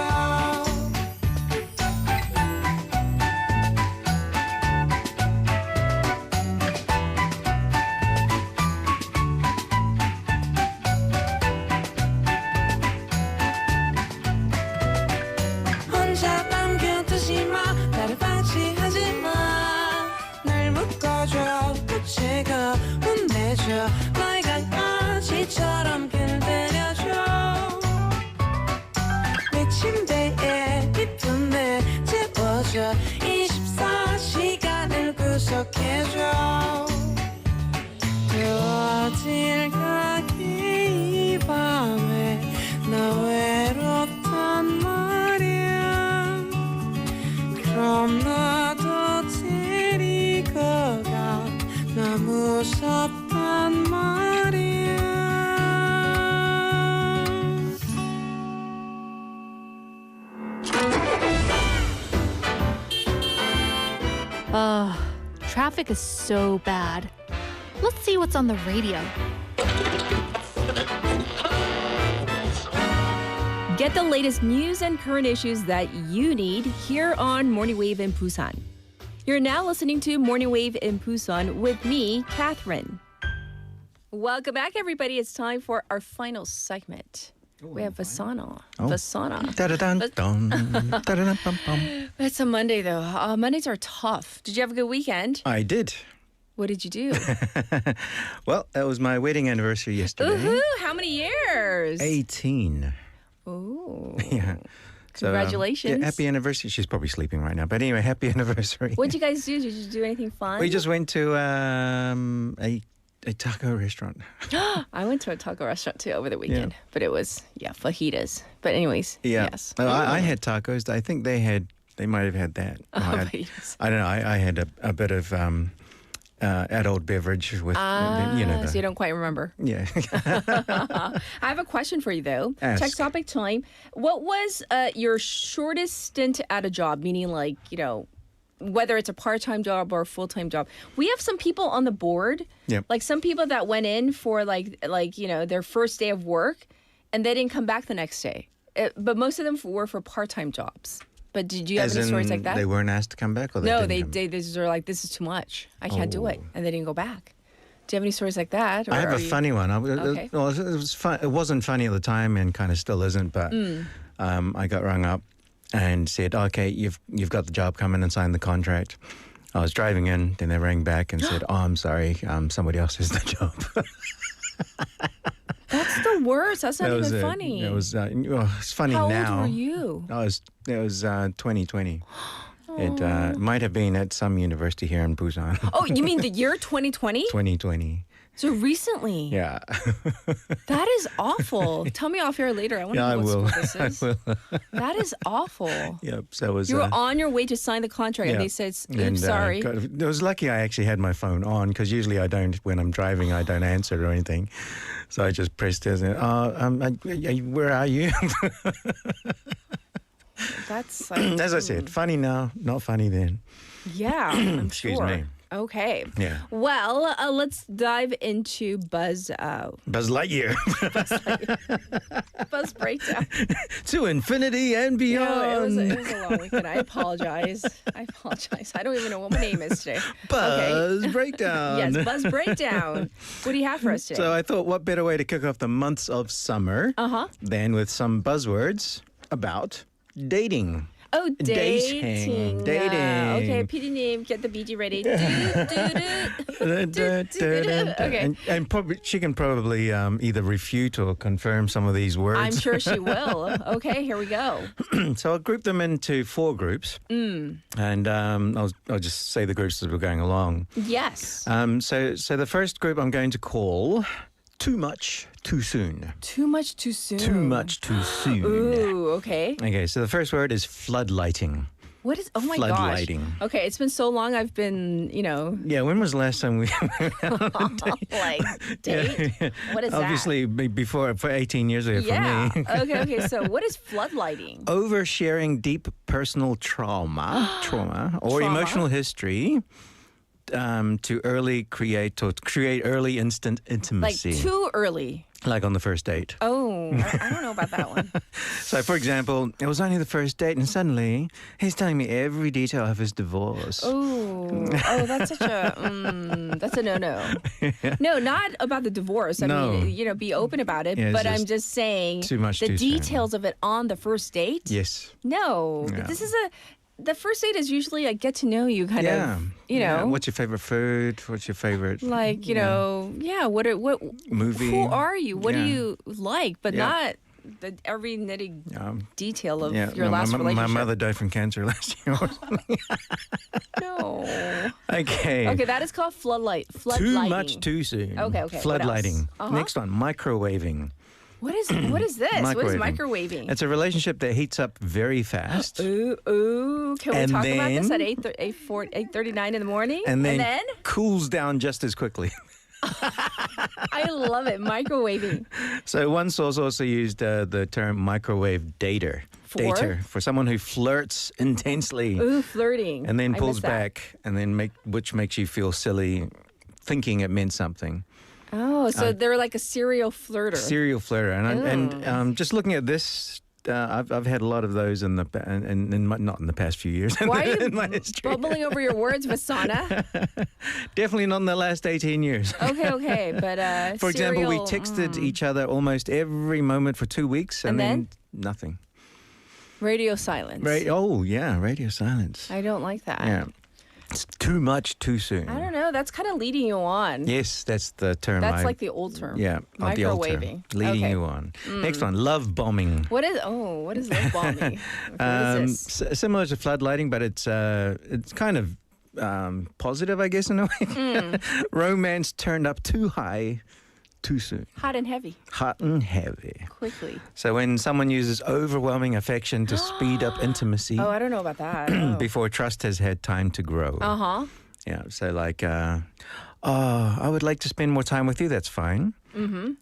혼자 남겨두지 마 나를 방치하지 마날 묶어줘 붙이고 혼내줘 너의 강아지처럼 길들여줘 내 침대에 네 품에 재워줘 24시간을 구속해줘 또 어딜 가기 이 밤에 너 외롭단 말이야 그럼 나도 데리고 가 나 무섭단 말이야 Traffic is so bad. Let's see what's on the radio. Get the latest news and current issues that you need here on Morning Wave in Busan. You're now listening to Morning Wave in Busan with me, Catherine. Welcome back, everybody. It's time for our final segment. We have Vasana. Vasana. It's a Monday, though. Mondays are tough. Did you have a good weekend? I did. What did you do? Well, that was my wedding anniversary yesterday. Woohoo! How many years? 18. Ooh. Yeah. Congratulations. Yeah, happy anniversary. She's probably sleeping right now. But anyway, happy anniversary. What did you guys do? Did you do anything fun? We just went to a taco restaurant. I went to a taco restaurant too over the weekend, but it was fajitas. But anyways, Yeah. yes. No, I had tacos. I think they might have had that. Fajitas. I don't know. I had a bit of adult beverage with, So you don't quite remember. Yeah. I have a question for you though. Ask. Tech topic time. What was your shortest stint at a job? Meaning, like, whether it's a part-time job or a full-time job. We have some people on the board. Yep. Like some people that went in for their first day of work, and they didn't come back the next day. But most of them were for part-time jobs. But did you have any stories like that? They weren't asked to come back, or No, didn't they come? just were like, this is too much. I can't do it, and they didn't go back. Do you have any stories like that? I have a funny one. Okay. Well, it was fun. It wasn't funny at the time, and kind of still isn't. But I got rung up and said, "Okay, you've got the job. Come in and sign the contract." I was driving in, then they rang back and said, "Oh, I'm sorry, somebody else has the job." That's the worst. That's not even funny. It was it's funny How now. old were you? It was 2020. It might have been at some university here in Busan. Oh, you mean the year 2020? 2020. So recently. Yeah. That is awful. Tell me off air later. I want to know what school this is. I will. That is awful. Yep. So it was. You were on your way to sign the contract, and they said, "Oops, sorry." It was lucky I actually had my phone on, because usually I don't. When I'm driving, I don't answer or anything. So I just pressed it. And, where are you? That's like, As I said, funny now, not funny then. Yeah, I'm Excuse sure. me. Okay. Yeah. Well, let's dive into Buzz Lightyear. Buzz breakdown. To infinity and beyond. It was a long weekend. I apologize. I don't even know what my name is today. Buzz breakdown. Yes, Buzz breakdown. What do you have for us today? So I thought, what better way to kick off the months of summer than with some buzzwords about dating. Oh, dating. Dating. Okay, PD님, get the BG ready. Okay. And probably she can probably either refute or confirm some of these words. I'm sure she will. Okay, here we go. So I'll group them into 4 groups. And I'll just say the groups as we're going along. Yes. So the first group I'm going to call Too much, too soon. Too much too soon. Too much, too soon. Ooh, okay. Okay, so the first word is floodlighting. What is? Oh my Floodlighting. gosh. Okay, it's been so long. I've been, Yeah, when was the last time we like date? Yeah. What is Obviously, before for 18 years ago that? for me. Okay. So, what is floodlighting? Oversharing deep personal trauma or Trauma? emotional history to create early instant Like intimacy. too early. Like on the first date. Oh, I don't know about that one. So, for example, it was only the first date, and suddenly he's telling me every detail of his divorce. Oh, that's such a that's a no. No, not about the divorce. I No. mean, be open about it. Yeah, it's but I'm just just saying too much the too soon. details of it on the first date. Yes. No, Yeah. the first date is usually a get to know you kind of. Yeah. What's your favorite food? What's your favorite? Like what movie? Who are you? What do Yeah. you like? But Yeah. not every nitty detail of your no, last my relationship. mother died from cancer last year. No. Okay. Okay, that is called floodlighting. Too much too soon. Okay. What Floodlighting. else? Next one, microwaving. What is this? What is microwaving? It's a relationship that heats up very fast. Ooh. Can we And talk about this at then- 8:39 in the morning? And then cools down just as quickly. I love it. Microwaving. So one source also used the term microwave dater. For? Dater, for someone who flirts intensely. Ooh, flirting. And then I pulls miss that. back, and then which makes you feel silly, thinking it meant something. Oh, so they're like a serial flirter. Serial flirter, and just looking at this, I've had a lot of those in not in the past few years. Why are in my you history. bubbling over your words, Vasana? Definitely not in the last 18 years. Okay, but For example, we serial- texted each other almost every moment for 2 weeks, and then nothing. radio silence. Radio silence. I don't like that. Yeah, it's too much too soon. I don't know. That's kind of leading you on. Yes, that's the term. That's like the old term. Yeah, the old term. Microwaving. Leading Okay. you on. Next one, love bombing. What is lip balming? What is this? Similar to floodlighting, but it's kind of positive, I guess, in a way. Romance turned up too high, too soon. Hot and heavy. Hot and heavy. Quickly. So when someone uses overwhelming affection to speed up intimacy Oh, I don't know about that. Oh. before trust has had time to grow. Uh-huh. Yeah, so like, I would like to spend more time with you. That's fine. Mm-hmm.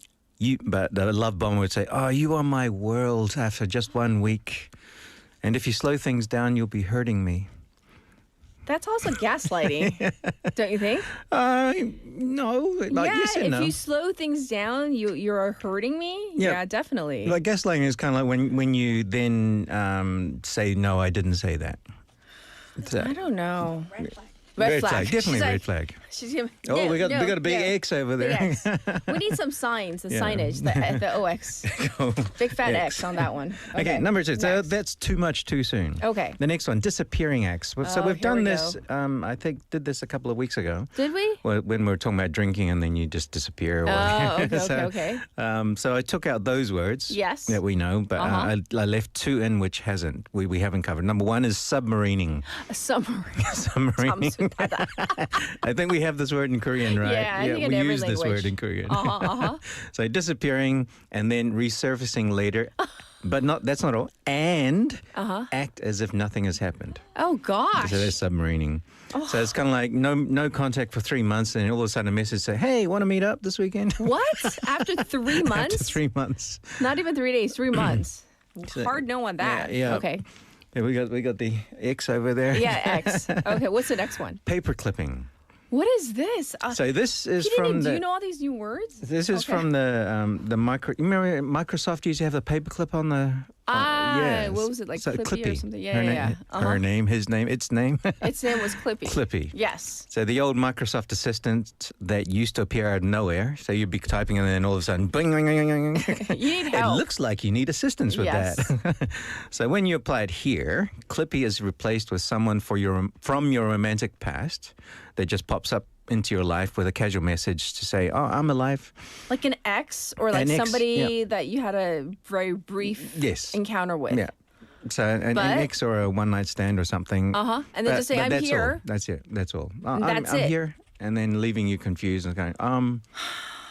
But the love bomber would say, you are my world after just 1 week. And if you slow things down, you'll be hurting me. That's also gaslighting, don't you think? No. Like, yes and if no. you slow things down, you're hurting me. Yeah, definitely. Like gaslighting is kind of like when you then say, no, I didn't say that. I don't know. Red flag. Definitely She's red like- flag. She's gonna, We got a big X over Big there. X. We need some signs, the Yeah. signage, the OX. Big fat X on that one. Okay, number 2. So next. that's too much too soon. Okay. The next one, disappearing acts. So Oh, we've here done we this, I think did this a couple of weeks ago. Did we? When we were talking about drinking and then you just disappear. Oh, okay, So, okay. So I took out those words Yes. that we know, but I left 2 in which we haven't covered. Number 1 is submarining. A summary. Submarining. I think we have this word in Korean, right? Yeah, I think in we every use this language. word in Korean. Uh-huh. So disappearing and then resurfacing later, but that's not all. And act as if nothing has happened. Oh, gosh. So that's submarining. So it's kind of like no contact for 3 months, and all of a sudden a message say, "Hey, want to meet up this weekend?" What? After 3 months? After 3 months. Not even 3 days, 3 months. So- Hard no on that. Yeah. Okay. Yeah, we got the X over there. Yeah, X. Okay, what's the next one? Paper clipping. What is this? So this is Kitty, from do the. you know all these new words? This is from the micro. You remember Microsoft used to have the paperclip on the. What was it, like So Clippy or something? Yeah, her yeah. name, Uh-huh. her name, his name, its name. Its name was Clippy. Clippy. Yes. So the old Microsoft assistant that used to appear out of nowhere. So you'd be typing and then all of a sudden, bing, bing, bing, bing, bing. You need It help. looks like you need assistance with Yes. that. So when you apply it here, Clippy is replaced with someone from your romantic past that just pops up into your life with a casual message to say, I'm alive. Like an ex or like An ex, somebody that you had a very brief encounter with. Yeah. So an ex or a one-night stand or something. Uh-huh. And then just say, but I'm that's here. All. That's it. That's all. I'm That's it. here. And then leaving you confused and going,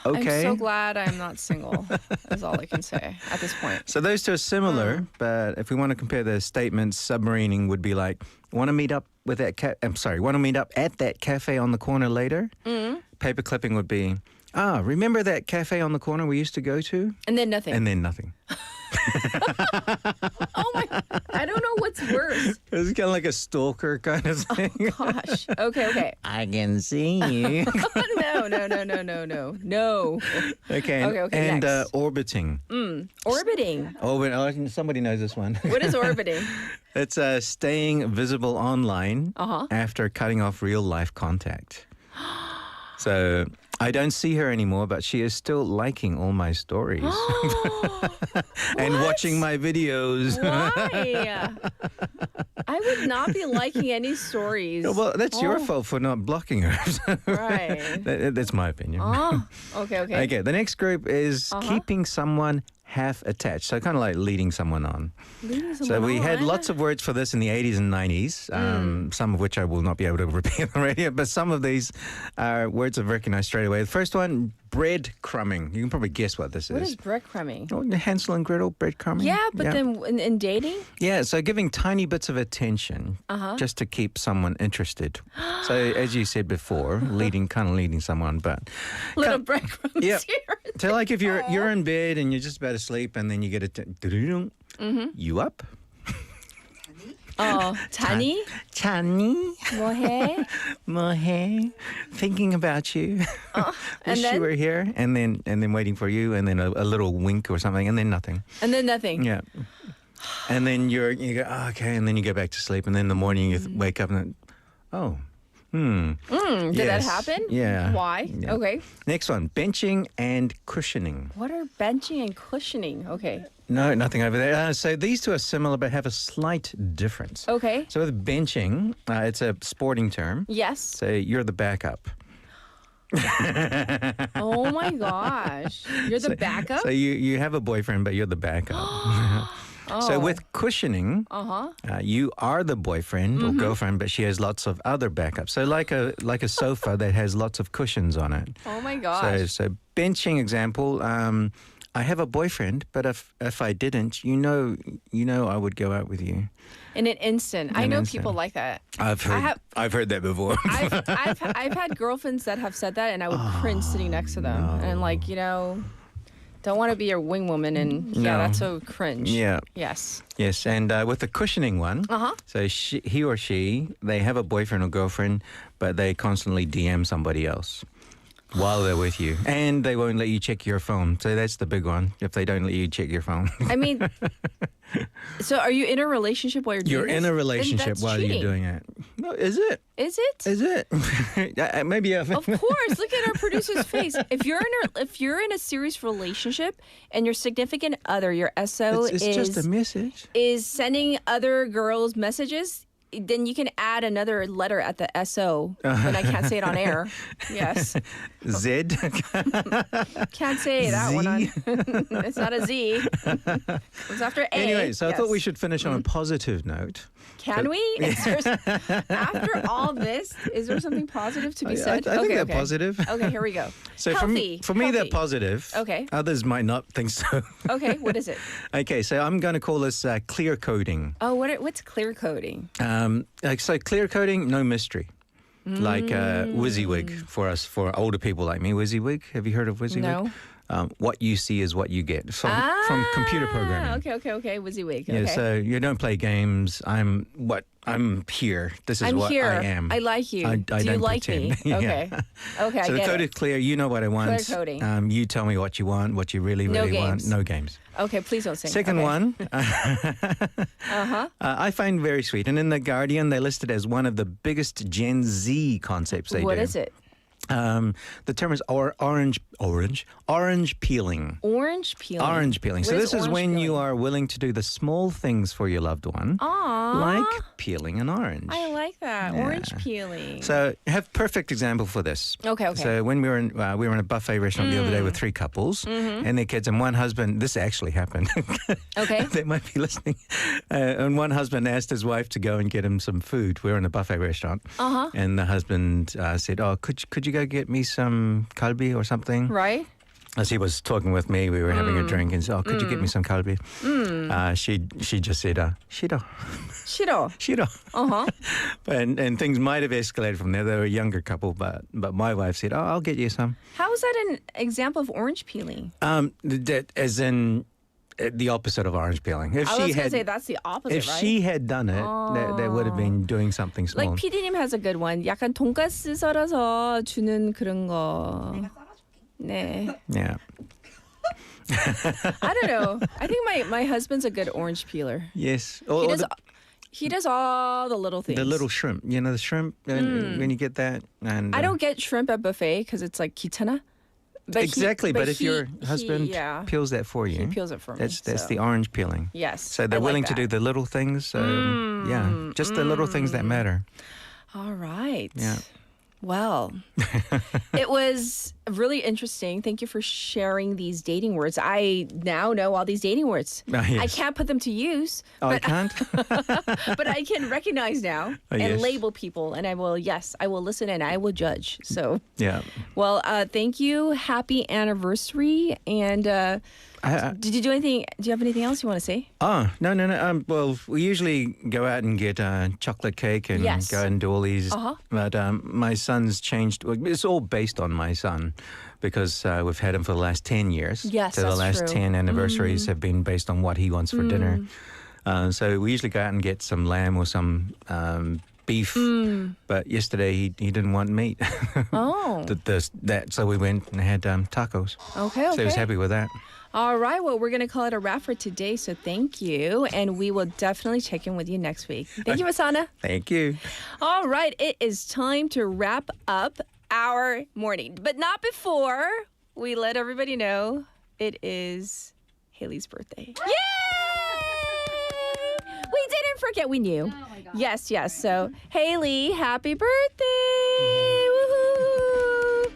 okay. I'm so glad I'm not single. That's all I can say at this point. So those two are similar, but if we want to compare the statements, submarining would be like, want to meet up with that want to meet up at that cafe on the corner later? Paper clipping would be, remember that cafe on the corner we used to go to? And then nothing. And then nothing. Oh my, I don't know what's worse. It's kind of like a stalker kind of thing. Oh gosh. Okay. I can see you. No. Okay. And next. orbiting. Orbiting. Somebody knows this one. What is orbiting? It's staying visible online after cutting off real life contact. So I don't see her anymore, but she is still liking all my stories and watching my videos. Why? I would not be liking any stories. Well, that's your fault for not blocking her. Right. That's my opinion. Okay. Okay, the next group is keeping someone half attached. So kind of like leading someone on. So we had lots of words for this in the 80s and 90s, some of which I will not be able to repeat on the radio, but some of these are words I've recognized straight away. The first one, breadcrumbing. You can probably guess what this is. What is breadcrumbing? Oh, Hansel and Gretel, breadcrumbing. Yeah, but then in dating? Yeah, so giving tiny bits of attention just to keep someone interested. So as you said before, leading someone, but little breadcrumbs here. So like if you're in bed and you're just about to sleep and then you get you up? 찬이? 찬이? 뭐해? Thinking about you. Wish you were here. And then waiting for you, and then a little wink or something, and then nothing. And then nothing. Yeah. And then you go, okay, and then you go back to sleep, and then in the morning you wake up and Did that happen? Yeah. Why? Yeah. Okay. Next one, benching and cushioning. What are benching and cushioning? Okay. No, nothing over there. So these two are similar but have a slight difference. Okay. So with benching, it's a sporting term. Yes. So you're the backup. Oh my gosh. You're the backup? So you have a boyfriend, but you're the backup. So with cushioning, you are the boyfriend or girlfriend, but she has lots of other backups. So like a sofa that has lots of cushions on it. Oh my gosh. So benching example, I have a boyfriend, but if I didn't, you know I would go out with you. In an instant. I know people like that. I've heard that before. I've had girlfriends that have said that, and I would cringe sitting next to them. And I'm like, don't want to be your wing woman, and that's so cringe. Yeah. Yes. Yes, and with the cushioning one, so he or she, they have a boyfriend or girlfriend, but they constantly DM somebody else while they're with you, and they won't let you check your phone. So that's the big one. If they don't let you check your phone, I mean, so are you in a relationship while you're doing you're this? in a relationship while cheating. you're doing it. No, is it? Is it? Is it? Maybe. Of course. Look at our producer's face. If you're in a serious relationship and your significant other, your SO, it's just a message, is sending other girls messages, then you can add another letter at the SO, but I can't say it on air. Yes. Z. Can't say that Z. one. It's not a Z. It's after A. Anyway, so yes. I thought we should finish on a positive note. Can we? After all this, is there something positive to be said? I think they're positive. Okay, here we go. So Healthy. for me, they're positive. Okay. Others might not think so. Okay, what is it? Okay, so I'm going to call this clear coding. Oh, what's clear coding? So clear coding, no mystery. Like WYSIWYG for us, for older people like me. WYSIWYG, have you heard of WYSIWYG? No. What you see is what you get from computer programming. Okay. WYSIWYG. Yeah, Okay. so you don't play games. I'm here. This is what here. I am. I like you. I Do you don't like pretend. me? Yeah. Okay. Okay, So I the get code it. is clear. You know what I want. Clear coding. You tell me what you want, what you really want. games. No games. Okay, please don't sing. Second okay. one, I find very sweet. And in The Guardian, they listed as one of the biggest Gen Z concepts they do. What is it? The term is orange peeling. Orange peeling. Orange peeling. What So this is orange when peeling? you are willing to do the small things for your loved one, Aww. like peeling an orange. I like that. Yeah. Orange peeling. So I have perfect example for this. Okay. So when we were in a buffet restaurant the other day with 3 couples and their kids, and one husband, this actually happened. Okay. They might be listening. And one husband asked his wife to go and get him some food. We were in a buffet restaurant. And the husband said, "Oh, could you go get me some kalbi or something?" Right. as he was talking with me, we were having a drink and said, "Oh, could you get me some kalbi?" She just said, "Shiro." 싫어. Shiro. Uh-huh. And things might have escalated from there. They were a younger couple, but my wife said, "Oh, I'll get you some." How is that an example of orange peeling? That as in the opposite of orange peeling. If I she was going to had, say that's the opposite, if right? she had done it, that would have been doing something small. Like PD님 has a good one. 약간 돈가스 썰어서 주는 그런 거. 네. Yeah. I don't know. I think my husband's a good orange peeler. Yes. He does all the little things. The little shrimp. You know the shrimp when you get that. And I don't get shrimp at buffet because it's like 귀찮아. But if your husband peels that for you, he peels it for me. That's so. the orange peeling. Yes. So they're I willing like to do that. the little things. So yeah, just the little things that matter. All right. Yeah. Well, it was really interesting. Thank you for sharing these dating words. I now know all these dating words. Yes. I can't put them to use. Oh, but, I can't? but I can recognize now and yes. label people. And I will listen and I will judge. So, Yeah. well, thank you. Happy anniversary. And did you do anything? Do you have anything else you want to say? Oh, no. Well, we usually go out and get chocolate cake and Yes. go out and do all these. Uh-huh. But my son's changed. It's all based on my son because we've had him for the last 10 years. Yes, so the that's last true. 10 anniversaries have been based on what he wants for dinner. So we usually go out and get some lamb or some beef. But yesterday he didn't want meat. Oh. So we went and had tacos. Okay. So he was happy with that. All right. Well, we're going to call it a wrap for today. So thank you. And we will definitely check in with you next week. Thank you, Masana. Thank you. All right. It is time to wrap up our morning. But not before we let everybody know it is Haley's birthday. Yay! We didn't forget. We knew. Oh my God. Yes. So, Haley, happy birthday. Woohoo!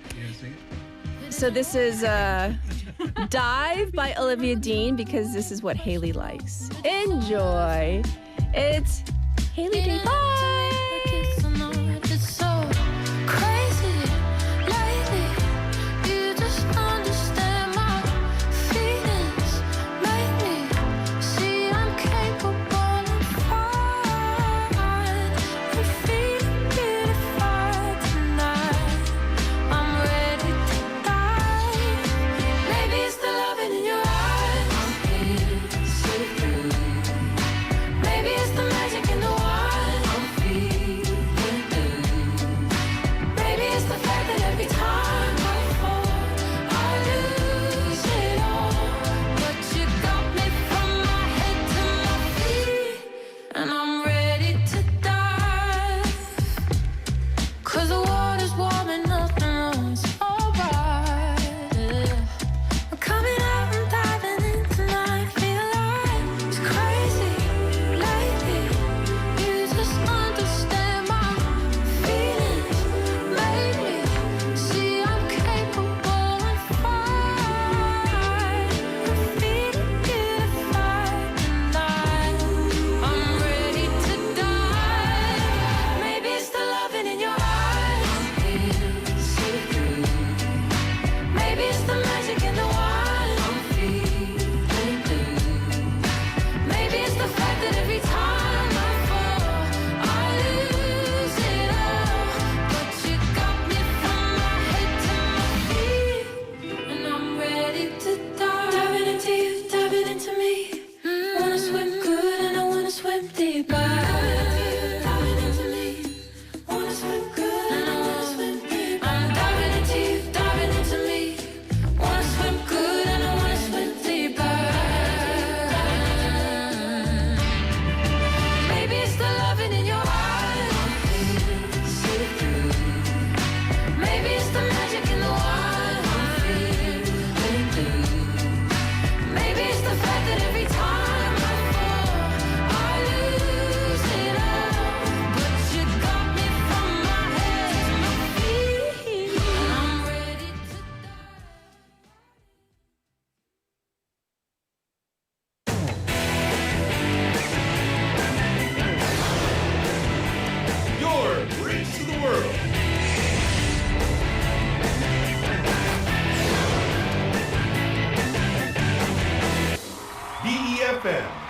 So this is Dive by Olivia Dean because this is what Haley likes. Enjoy. It's Haley Day. Bye.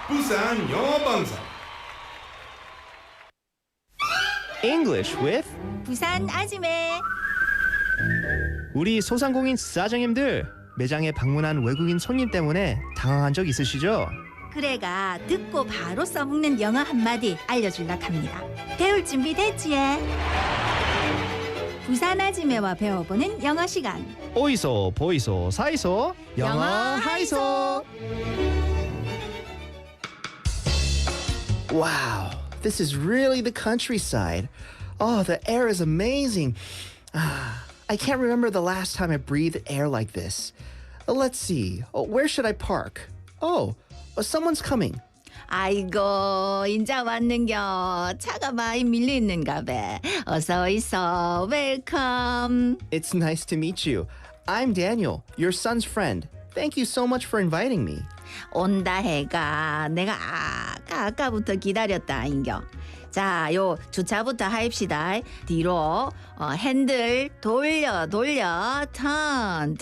부산 영어 방송. English with 부산 아지매. 우리 소상공인 사장님들 매장에 방문한 외국인 손님 때문에 당황한 적 있으시죠? 그래가 듣고 바로 써먹는 영어 한마디 알려줄라 합니다. 배울 준비 됐지? 부산 아지매와 배워보는 영어 시간. 오이소 보이소 사이소 영어 하이소. Wow, this is really the countryside. Oh, the air is amazing. I can't remember the last time I breathed air like this. Let's see. Where should I park? Oh, someone's coming. 아이고 인자 왔는겨. 차가 많이 밀리는가 봐. 어서 있어. 웰컴. It's nice to meet you. I'm Daniel, your son's friend. Thank you so much for inviting me. 온다 해가 내가 아까부터 기다렸다 인겨. 자, 요 주차부터 하입시다. 뒤로 핸들 돌려 턴.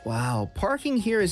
Wow, parking here is an